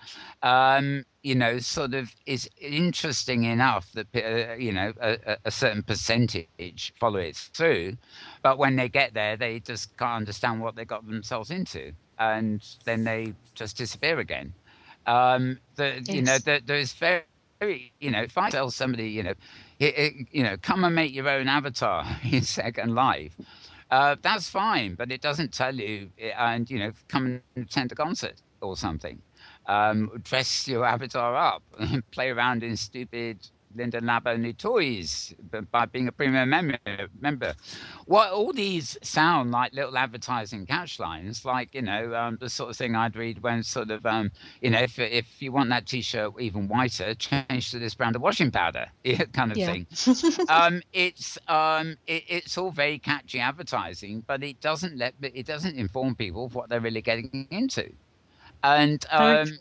sort of is interesting enough that, a certain percentage follow it through. But when they get there, they just can't understand what they got themselves into. And then they just disappear again. Yes. There's very, if I tell somebody, come and make your own avatar in Second Life, that's fine, but it doesn't tell you, and, come and attend a concert or something. Dress your avatar up, play around in stupid Linden Lab only toys by being a premium member. What all these sound like little advertising catch lines, like the sort of thing I'd read when sort of if you want that T-shirt even whiter, change to this brand of washing powder, kind of Yeah. thing. It's all very catchy advertising, but it doesn't inform people of what they're really getting into. And Very true.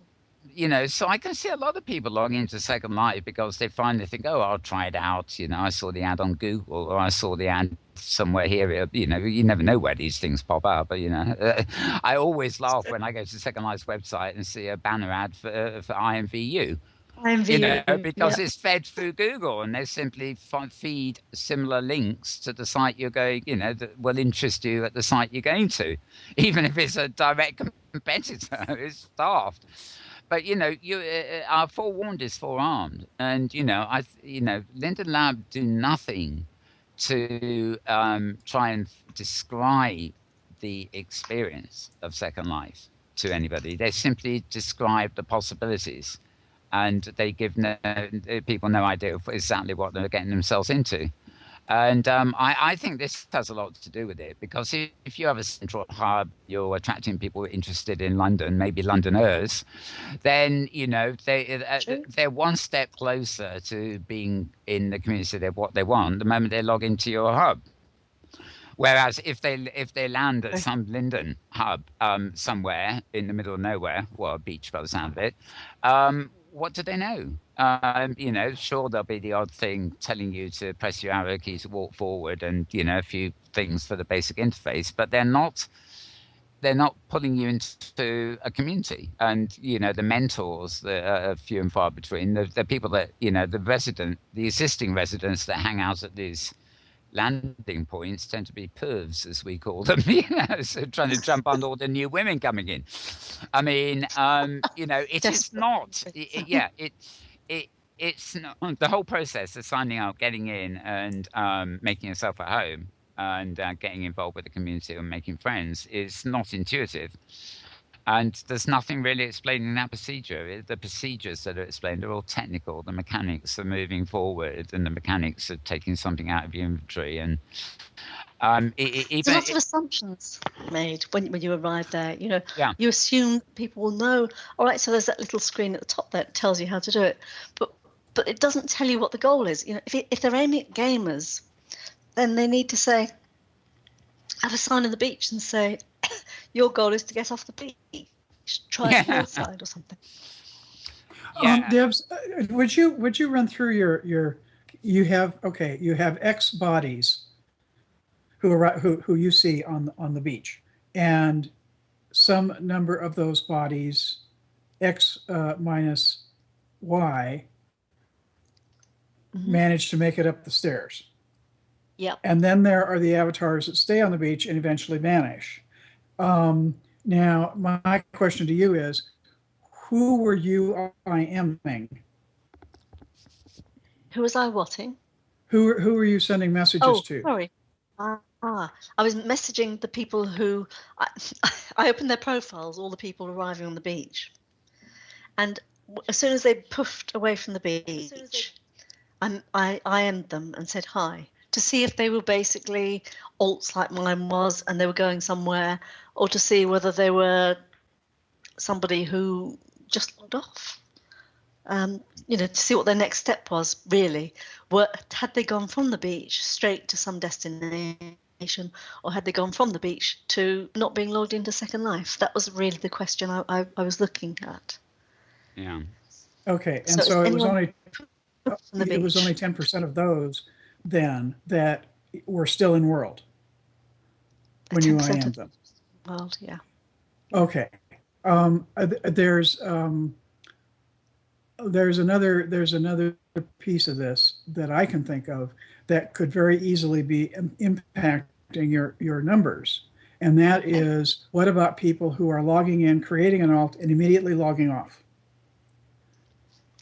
so I can see a lot of people logging into Second Life because they finally think, oh, I'll try it out. I saw the ad on Google, or I saw the ad somewhere here. You never know where these things pop up. But I always laugh when I go to Second Life's website and see a banner ad for IMVU. Because Yeah. it's fed through Google, and they simply feed similar links to the site you're going, that will interest you at the site you're going to, even if it's a direct competitor. It's daft. But you are forewarned is forearmed, and Linden Lab do nothing to try and describe the experience of Second Life to anybody. They simply describe the possibilities, and they give people no idea of exactly what they're getting themselves into. And I think this has a lot to do with it, because if you have a central hub, you're attracting people interested in London, maybe Londoners, then they're one step closer to being in the community of what they want the moment they log into your hub. Whereas if they land at some Linden hub somewhere in the middle of nowhere, well, a beach by the sound of it, what do they know? Sure, there'll be the odd thing telling you to press your arrow key to walk forward, and a few things for the basic interface, but they're not pulling you into a community. And the mentors that are few and far between. The people that the existing residents that hang out at these landing points tend to be pervs, as we call them, so trying to jump on all the new women coming in. I mean, it is not, it's not the whole process of signing up, getting in, and making yourself at home, and getting involved with the community and making friends is not intuitive. And there's nothing really explaining that procedure. The procedures that are explained are all technical. The mechanics of moving forward, and the mechanics of taking something out of your inventory. And There's lots of assumptions made when you arrive there. Yeah. You assume people will know. All right, so there's that little screen at the top that tells you how to do it, but it doesn't tell you what the goal is. If they're aiming at gamers, then they need to say, have a sign on the beach and say, your goal is to get off the beach. Try the hillside or something. Yeah. Debs, would you run through your you have X bodies who you see on the beach, and some number of those bodies, X minus Y, manage to make it up the stairs. Yeah. And then there are the avatars that stay on the beach and eventually vanish. Now, my question to you is, who were you IMing? Who was I whatting? Who were you sending messages to? Sorry. I was messaging the people who I opened their profiles, all the people arriving on the beach. And as soon as they puffed away from the beach, I IM'd them and said hi, to see if they were basically alts like mine was and they were going somewhere, or to see whether they were somebody who just logged off. To see what their next step was, really. Had they gone from the beach straight to some destination, or had they gone from the beach to not being logged into Second Life? That was really the question I was looking at. Yeah. Okay, and so it was only on the it was beach. only 10% of those then that were still in world when you 10% IAM of them. the world, yeah. Okay. There's another piece of this that I can think of that could very easily be impacting your numbers. And that is, what about people who are logging in, creating an alt, and immediately logging off?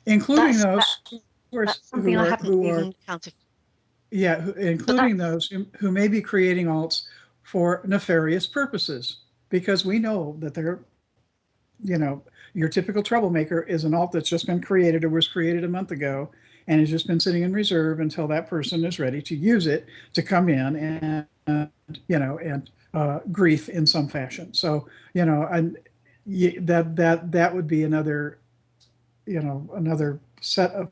Including those that's something I haven't even counted. Yeah, including those who may be creating alts for nefarious purposes, because we know that they're, your typical troublemaker is an alt that's just been created or was created a month ago and has just been sitting in reserve until that person is ready to use it to come in and grief in some fashion. So, and that would be another, another set of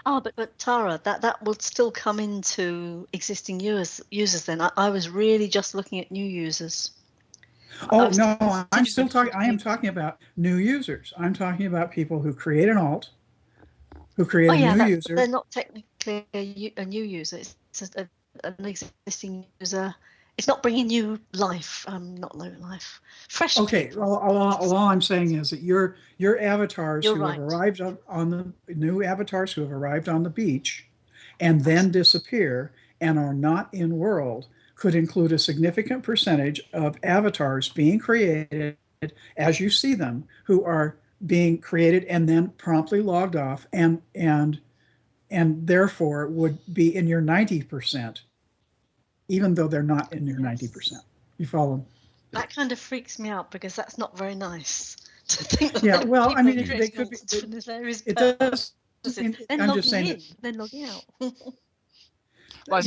but Tara, that would still come into existing users then. I was really just looking at new users. Oh no, I'm still talking. I am talking about new users. I'm talking about people who create an alt, who create a new user. They're not technically a new user. It's an existing user. It's not bringing new life. Not low life. Fresh. Okay. People. All I'm saying is that your avatars You're who right. have arrived on the new avatars who have arrived on the beach, and then disappear and are not in world, could include a significant percentage of avatars being created as you see them, who are being created and then promptly logged off, and therefore would be in your 90%, even though they're not in your 90%. You follow? That kind of freaks me out because that's not very nice to think that. Yeah, well, I mean, they could be. It does. I'm just saying. Then logging out. Well, I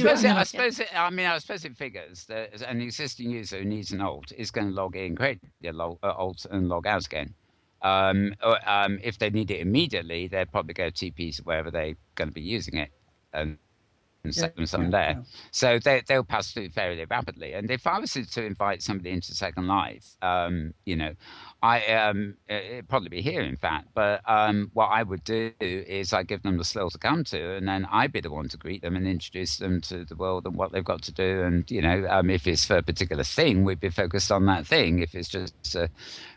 suppose it figures that an existing user who needs an alt is going to log in, create the alt, and log out again. If they need it immediately, they'll probably go TPs wherever they're going to be using it, and set them there. Yeah. So they'll pass through fairly rapidly. And if I was to invite somebody into Second Life, it'd probably be here, in fact. But what I would do is I give them the slow to come to, and then I'd be the one to greet them and introduce them to the world and what they've got to do. And if it's for a particular thing, we'd be focused on that thing. If it's just a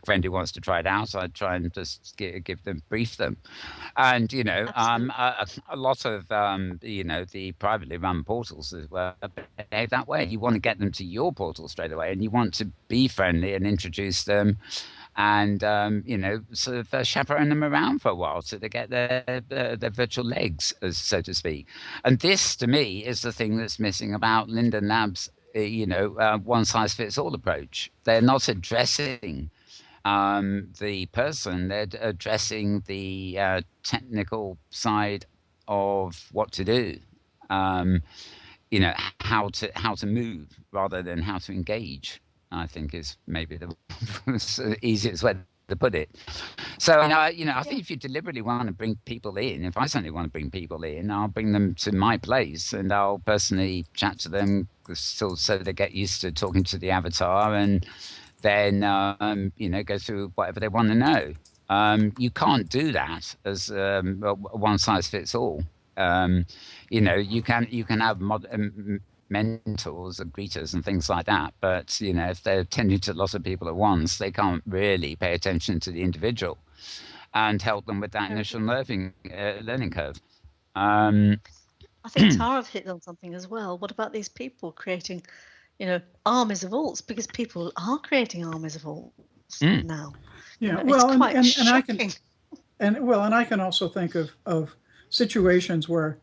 friend who wants to try it out, I'd try and just brief them. And a lot of the privately run portals as well behave that way. You want to get them to your portal straight away, and you want to be friendly and introduce them, and sort of chaperone them around for a while so they get their virtual legs, so to speak. And this, to me, is the thing that's missing about Linden Labs' one size fits all approach. They're not addressing the person; they're addressing the technical side of what to do. How to move rather than how to engage, I think, is maybe the easiest way to put it. So, I think if you deliberately want to bring people in, if I certainly want to bring people in, I'll bring them to my place and I'll personally chat to them so they get used to talking to the avatar, and then, go through whatever they want to know. You can't do that as one size fits all. You can have mentors and greeters and things like that, but if they're tending to lots of people at once, they can't really pay attention to the individual and help them with that initial learning curve. I think Tara hit on something as well. What about these people creating, armies of alts? Because people are creating armies of alts now. Yeah, it's quite shocking. I can also think of situations where,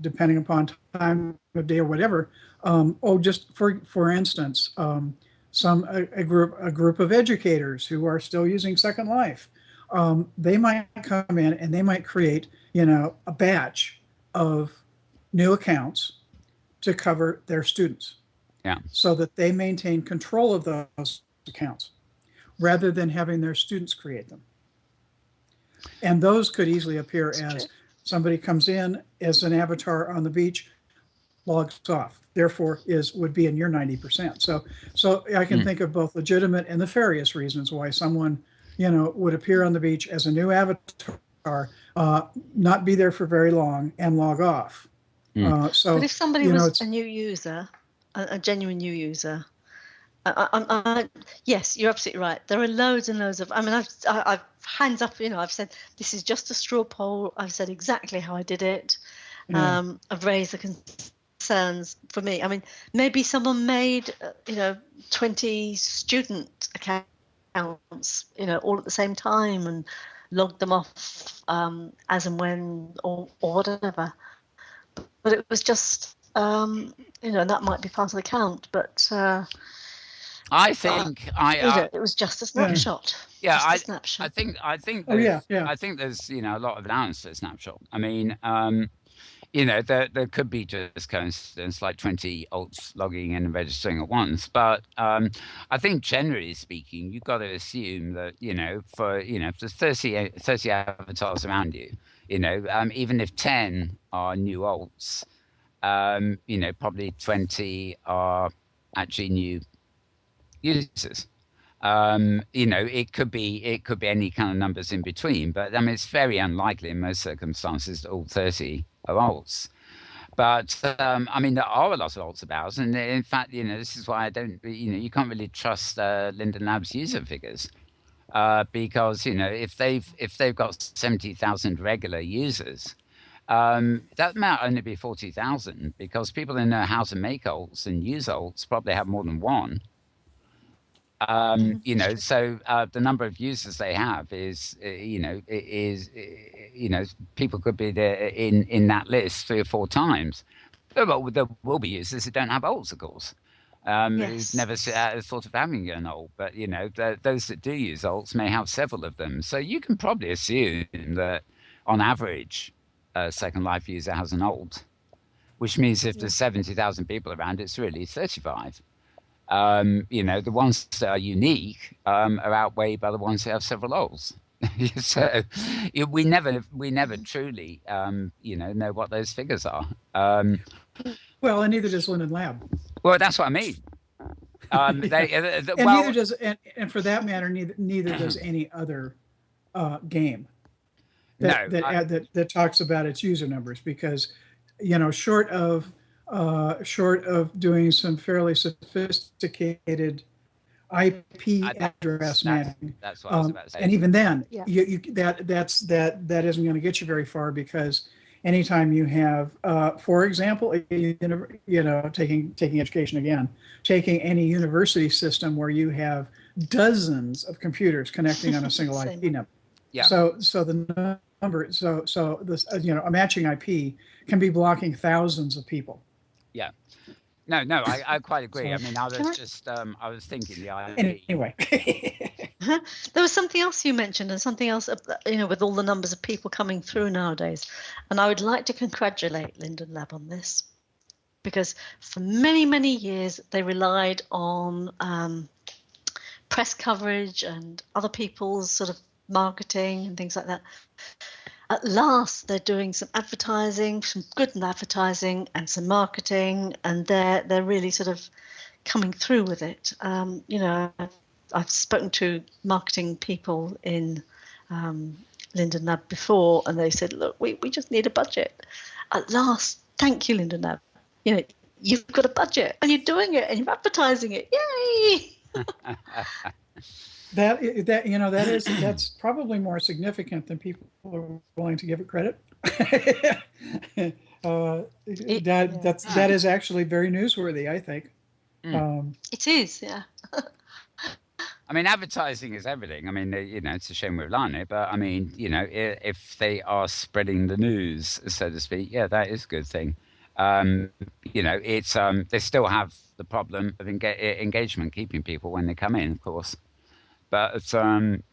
depending upon time of day or whatever, just for instance, a group of educators who are still using Second Life, they might come in and they might create, a batch of new accounts to cover their students, so that they maintain control of those accounts rather than having their students create them. And those could easily appear as somebody comes in as an avatar on the beach, logs off, therefore would be in your 90%. So I can think of both legitimate and nefarious reasons why someone, would appear on the beach as a new avatar are, not be there for very long and log off. So, but if somebody you know, was a new user, a genuine new user, yes, you're absolutely right. There are loads and loads of. I mean, I've hands up. You know, I've said this is just a straw poll. I've said exactly how I did it. yeah. I've raised the concerns for me. I mean, maybe someone made 20 student accounts, all at the same time and logged them off as and when or whatever. But it was just that might be part of the count, but. I think it was just a snapshot. Yeah, just a snapshot. I think Oh, yeah. I think there's a lot of allowance for a snapshot. I mean, there could be just coincidence like 20 alts logging in and registering at once, but I think generally speaking, you've got to assume that if there's 30 avatars around you, even if 10 are new alts, probably 20 are actually new users. It could be any kind of numbers in between, but I mean it's very unlikely in most circumstances that all 30 are alts. But I mean there are a lot of alts about, and in fact, this is why I don't, you can't really trust Linden Labs user figures because if they've got 70,000 regular users. That might only be 40,000 because people who know how to make alts and use alts probably have more than one. So the number of users they have is people could be there in that list 3 or 4 times. There will be users who don't have alts, of course. Who've never thought of having an alt, but those that do use alts may have several of them. So you can probably assume that on average, a Second Life user has an alt, which means if there's 70,000 people around, it's really 35. The ones that are unique are outweighed by the ones that have several alts. So we never truly know what those figures are. Well, and neither does Linden Lab. Well, that's what I mean. Neither does, and for that matter, neither does any other game that talks about its user numbers, because short of doing some fairly sophisticated IP address matching. That's what I was about to say. And even then, that isn't going to get you very far, because anytime you have, for example, taking education again, taking any university system where you have dozens of computers connecting on a single IP number. Yeah. So the number, so this, a matching IP can be blocking thousands of people. Yeah. No, I quite agree. I mean, I was thinking the IP. Anyway. There was something else you mentioned, and something else, with all the numbers of people coming through nowadays. And I would like to congratulate Linden Lab on this, because for many, many years, they relied on press coverage and other people's sort of marketing and things like that. At last, they're doing some advertising, some good advertising and some marketing, and they're really sort of coming through with it. I've spoken to marketing people in Linden Lab before, and they said, look, we just need a budget. At last, thank you, Linden Lab. You've got a budget and you're doing it and you're advertising it. Yay! That's probably more significant than people are willing to give it credit. That is actually very newsworthy, I think. It is, yeah. I mean, advertising is everything. I mean, it's a shame we're relying on it, but I mean, if they are spreading the news, so to speak, yeah, that is a good thing. It's they still have the problem of engagement, keeping people when they come in, of course. But it's,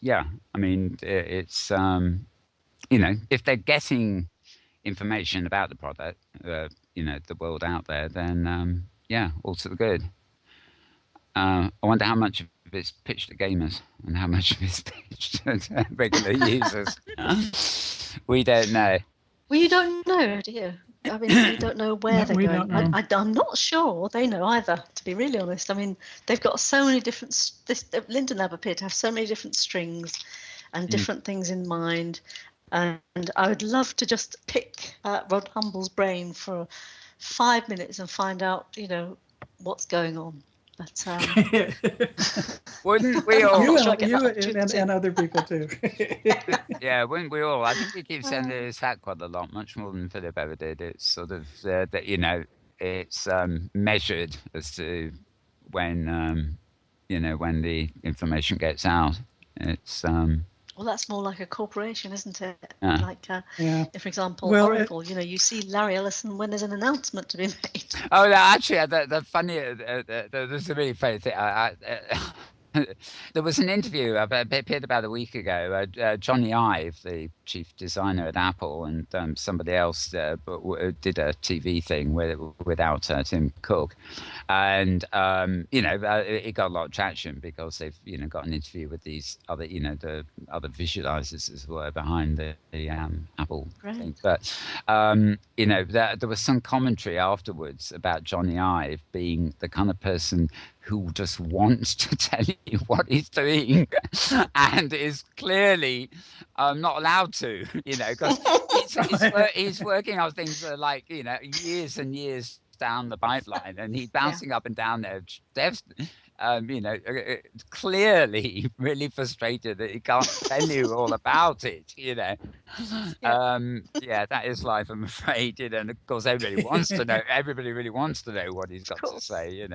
yeah, I mean, it's if they're getting information about the product, the world out there, then yeah, all to the good. I wonder how much of it's pitched to gamers and how much of it's pitched to regular users. We don't know. Well, you don't know, do you? I mean, we don't know where they're going. I'm not sure they know either, to be really honest. I mean, they've got so many different. Linden Lab appear to have so many different strings and different things in mind. And I would love to just pick Rod Humble's brain for 5 minutes and find out, what's going on. But wouldn't we all? You and other people too. Yeah, wouldn't we all? I think we keep saying this fact quite a lot, much more than Philip ever did. It's sort of that it's measured as to when when the information gets out. It's well, that's more like a corporation, isn't it? Like, for example, Oracle. You see Larry Ellison when there's an announcement to be made. Oh, no, actually, the funny, there's a really funny thing. There was an interview appeared about a week ago. Johnny Ive, the chief designer at Apple, and somebody else did a TV thing without Tim Cook, and it got a lot of traction because they've got an interview with these other the other visualizers as well behind the Apple thing. But there was some commentary afterwards about Johnny Ive being the kind of person who just wants to tell you what he's doing and is clearly not allowed to, because he's working on things that are like, years and years down the pipeline, and he's bouncing up and down there. Dev's, clearly really frustrated that he can't tell you all about it, that is life, I'm afraid, and of course everybody really wants to know what he's got to say,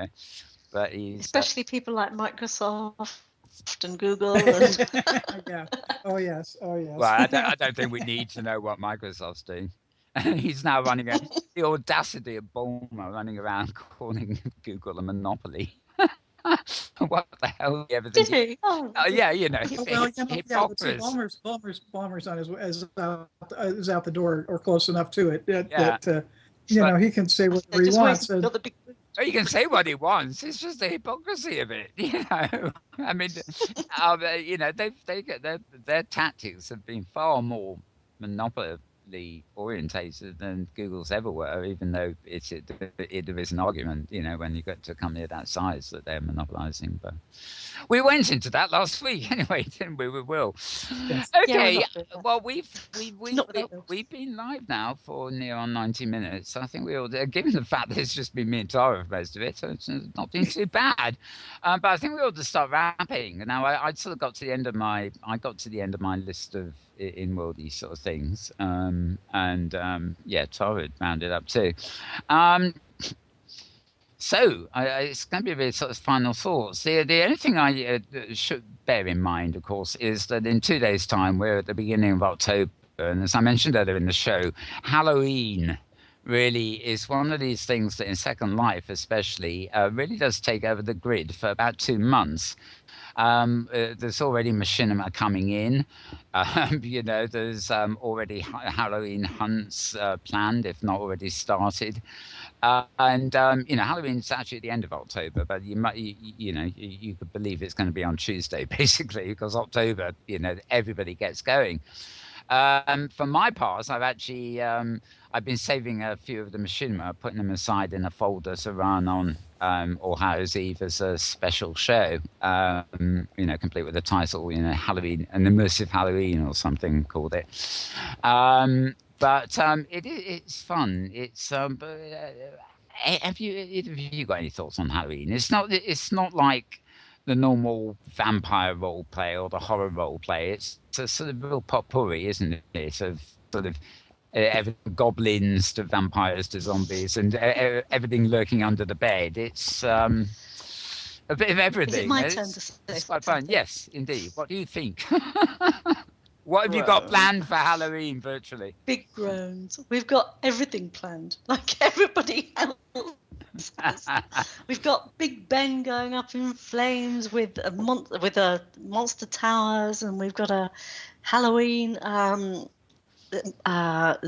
but especially people like Microsoft and Google. And yeah. Oh yes. Well, I don't think we need to know what Microsoft's doing. He's now running the audacity of Bulmer running around calling Google a monopoly. What the hell? Did he? Oh, yeah, Bulmer's on is out the door or close enough to it that he can say whatever he wants. You can say what he wants. It's just the hypocrisy of it, I mean, their tactics have been far more monopoly orientated than Google's ever were, even though there is an argument, when you get to a company of that size that they're monopolizing. But we went into that last week anyway, didn't we? We will. Yes. Okay. Well, we've been live now for near on 90 minutes. I think we all, given the fact that it's just been me and Tara for most of it, so it's not been too bad. But I think we ought to start wrapping. Now, I sort of got to the end of my list of Inworldy sort of things, Tara had rounded up too. So it's going to be a bit sort of final thoughts. The only thing I should bear in mind, of course, is that in 2 days' time we're at the beginning of October, and as I mentioned earlier in the show, Halloween really is one of these things that in Second Life especially really does take over the grid for about 2 months. There's already machinima coming in. There's already Halloween hunts planned, if not already started. Halloween's actually at the end of October, but you could believe it's going to be on Tuesday, basically, because October, everybody gets going. For my part, I've been saving a few of the machinima, putting them aside in a folder to run on All Hallows Eve as a special show, complete with the title, Halloween, an immersive Halloween or something called it. It's fun. It's have you got any thoughts on Halloween? It's not like the normal vampire role play or the horror role play. It's a sort of real potpourri, isn't it? Of sort of goblins to vampires to zombies and everything lurking under the bed. It's a bit of everything. Is it my turn to say? It's quite fun. Yes, indeed. What do you think? What have you got planned for Halloween virtually? Big groans. We've got everything planned, like everybody else. We've got Big Ben going up in flames with monster towers, and we've got a Halloween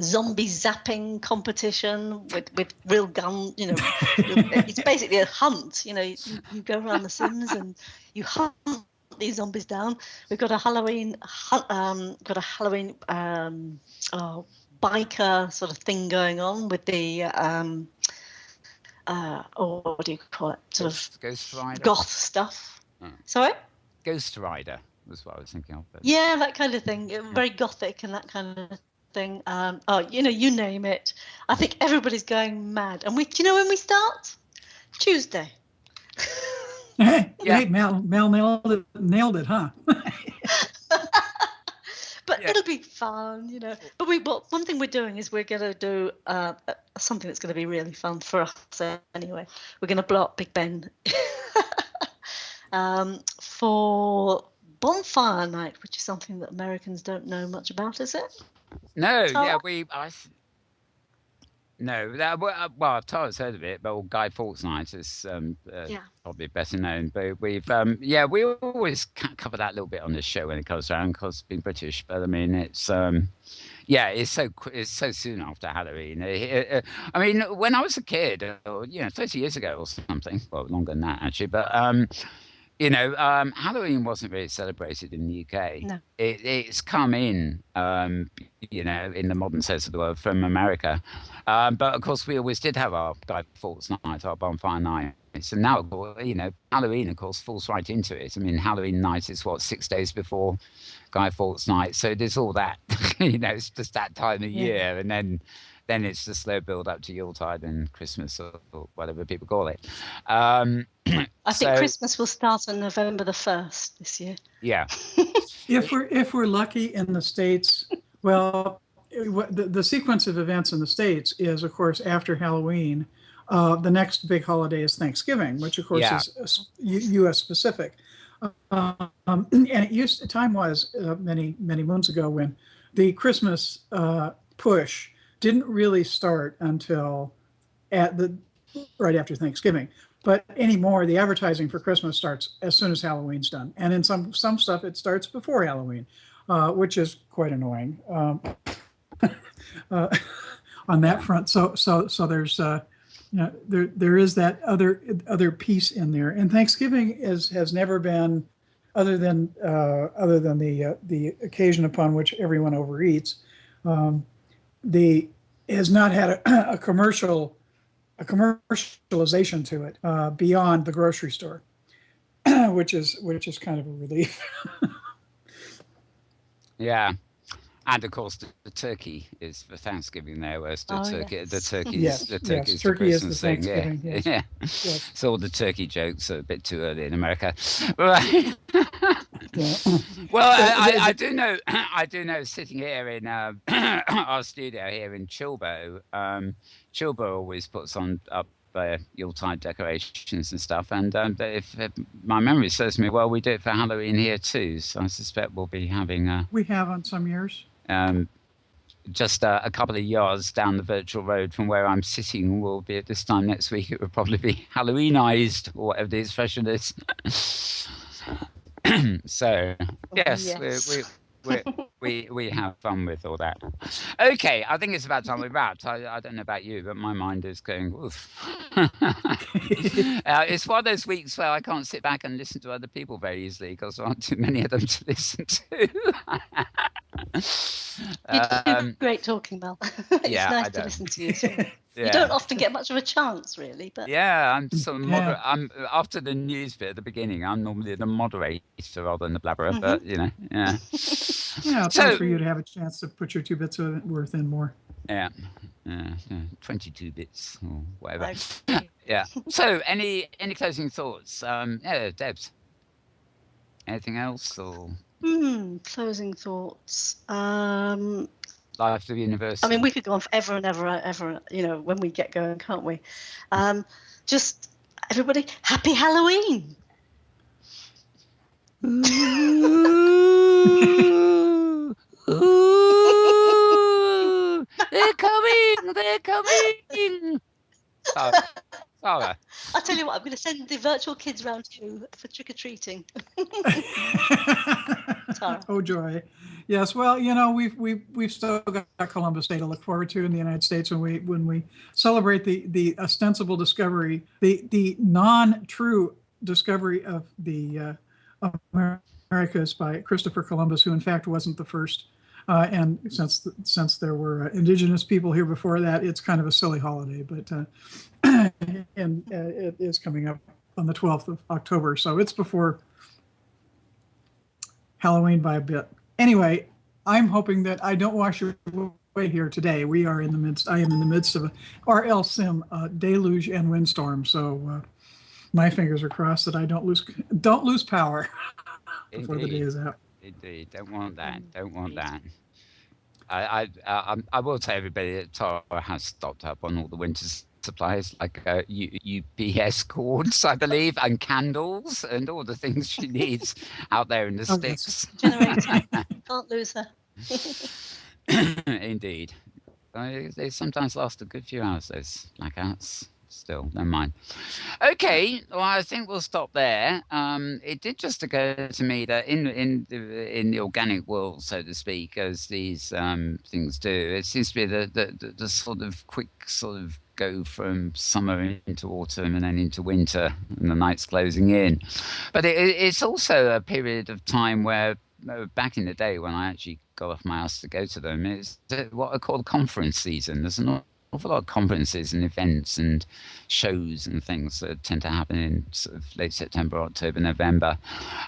zombie zapping competition with real guns. It's basically a hunt. You go around the Sims and you hunt these zombies down. We've got a Halloween biker sort of thing going on with the what do you call it? Sort of Ghost Rider. Goth stuff. Sorry? Ghost Rider. was what I was thinking of. But... Yeah, that kind of thing. Very gothic and that kind of thing. You name it. I think everybody's going mad. And do you know when we start? Tuesday. Hey, Mel nailed it, huh? But it'll be fun, But one thing we're doing is we're going to do something that's going to be really fun for us anyway. We're going to blow up Big Ben for Bonfire Night, which is something that Americans don't know much about, is it? No, Tara's heard of it, but Guy Fawkes Night is probably better known. But we always cover that a little bit on this show when it comes around, because being British. But I mean, it's so soon after Halloween. I mean, when I was a kid, 30 years ago or something, well, longer than that actually, but Halloween wasn't really celebrated in the UK. No. It's come in, in the modern sense of the word, from America. But of course, we always did have our Guy Fawkes Night, our Bonfire Night. So now, Halloween, of course, falls right into it. I mean, Halloween night is 6 days before Guy Fawkes Night. So there's all that, it's just that time of year. And then it's the slow build up to Yuletide and Christmas, or whatever people call it. I think Christmas will start on November the 1st this year. Yeah. If we're lucky in the States, well, the sequence of events in the States is, of course, after Halloween. The next big holiday is Thanksgiving, which of course is U.S. specific. And time was many moons ago when the Christmas push didn't really start until right after Thanksgiving. But anymore, the advertising for Christmas starts as soon as Halloween's done, and in some stuff it starts before Halloween, which is quite annoying on that front. So there's there is that other piece in there, and Thanksgiving has never been, other than the occasion upon which everyone overeats, has not had a commercialization to it beyond the grocery store, which is kind of a relief. Yeah. And of course, the turkey is for Thanksgiving there, whereas the turkey is the Christmas thing. Yes. Yes. So all the turkey jokes are a bit too early in America, right? Well, I do know. Sitting here in our studio here in Chilbo, Chilbo always puts up Yuletide decorations and stuff. And if my memory serves me well, we do it for Halloween here too. So I suspect we'll be having. We have on some years. Just a couple of yards down the virtual road from where I'm sitting will be at this time next week. It will probably be Halloweenized, or whatever the expression is. So yes. We have fun with all that. Okay, I think it's about time we wrapped. I don't know about you, but my mind is going, oof. It's one of those weeks where I can't sit back and listen to other people very easily because there aren't too many of them to listen to. You do great talking, Mel. It's nice to listen to you. So. Yeah. You don't often get much of a chance, really. But I'm sort of I'm after the news bit at the beginning. I'm normally the moderator rather than the blabberer. Mm-hmm. But it's nice for you to have a chance to put your 2 bits worth in more. 22 bits or whatever. Yeah. So, any closing thoughts? Debs. Anything else or? Closing thoughts. Life to the university. I mean, we could go on forever and ever, when we get going, can't we? Just everybody, happy Halloween. Ooh, ooh, they're coming. Sarah. I'll tell you what, I'm going to send the virtual kids round to you for trick-or-treating. Oh, joy. Yes, well, we've still got Columbus Day to look forward to in the United States when we celebrate the ostensible discovery, the non-true discovery of the Americas by Christopher Columbus, who in fact wasn't the first. And since there were indigenous people here before that, it's kind of a silly holiday, but and it is coming up on the 12th of October, so it's before Halloween by a bit. Anyway, I'm hoping that I don't wash away here today. We are in the midst. I am in the midst of a RL Sim deluge and windstorm. So my fingers are crossed that I don't lose power before the day is out. Indeed, don't want that. Don't want that. I will tell everybody that Tara has stocked up on all the winter supplies, like UPS cords, I believe, and candles, and all the things she needs out there in the sticks. Generator. Can't lose her. Indeed. They sometimes last a good few hours, those blackouts. Still, never mind. Okay, well, I think we'll stop there. It did just occur to me that in the organic world, so to speak, as these things do, it seems to be the sort of quick sort of go from summer into autumn and then into winter, and the night's closing in. But it's also a period of time where, back in the day when I actually got off my ass to go to them, it's what I call conference season. There's an awful lot of conferences and events and shows and things that tend to happen in sort of late September, October, November.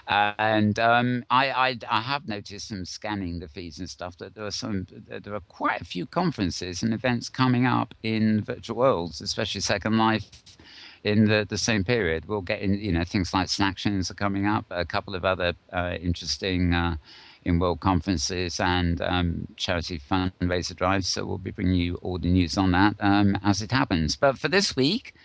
And I have noticed from scanning the feeds and stuff that there are quite a few conferences and events coming up in virtual worlds, especially Second Life. In the same period, we'll get in, things like Snactions are coming up, a couple of other interesting Inworld conferences and charity fundraiser drives. So we'll be bringing you all the news on that as it happens. But for this week,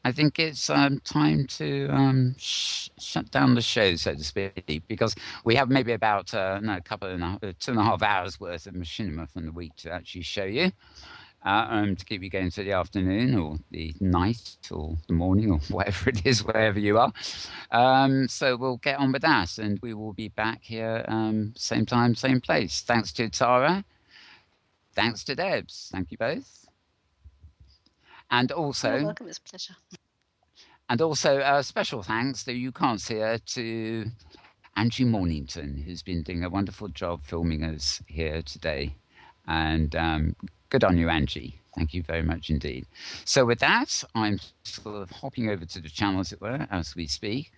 I think it's time to shut down the show, so to speak, because we have maybe about 2.5 hours worth of machinima from the week to actually show you. To keep you going to the afternoon or the night or the morning or whatever it is, wherever you are. So we'll get on with that, and we will be back here same time, same place. Thanks to Tara. Thanks to Debs. Thank you both. And also... You're welcome, it's a pleasure. And also special thanks, though you can't see her, to Angie Mornington, who's been doing a wonderful job filming us here today. And... good on you, Angie. Thank you very much indeed. So with that, I'm sort of hopping over to the channel, as it were, as we speak.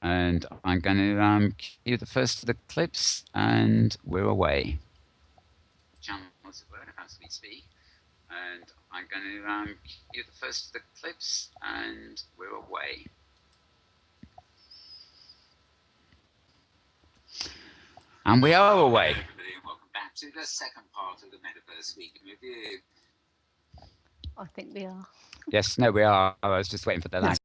And I'm going to cue the first of the clips, and we're away. Channel, as it were, as we speak. And I'm going to cue the first of the clips, and we're away. And we are away. Back to the second part of the Metaverse Week in Review. I think we are. Yes, no, we are. I was just waiting for the lag.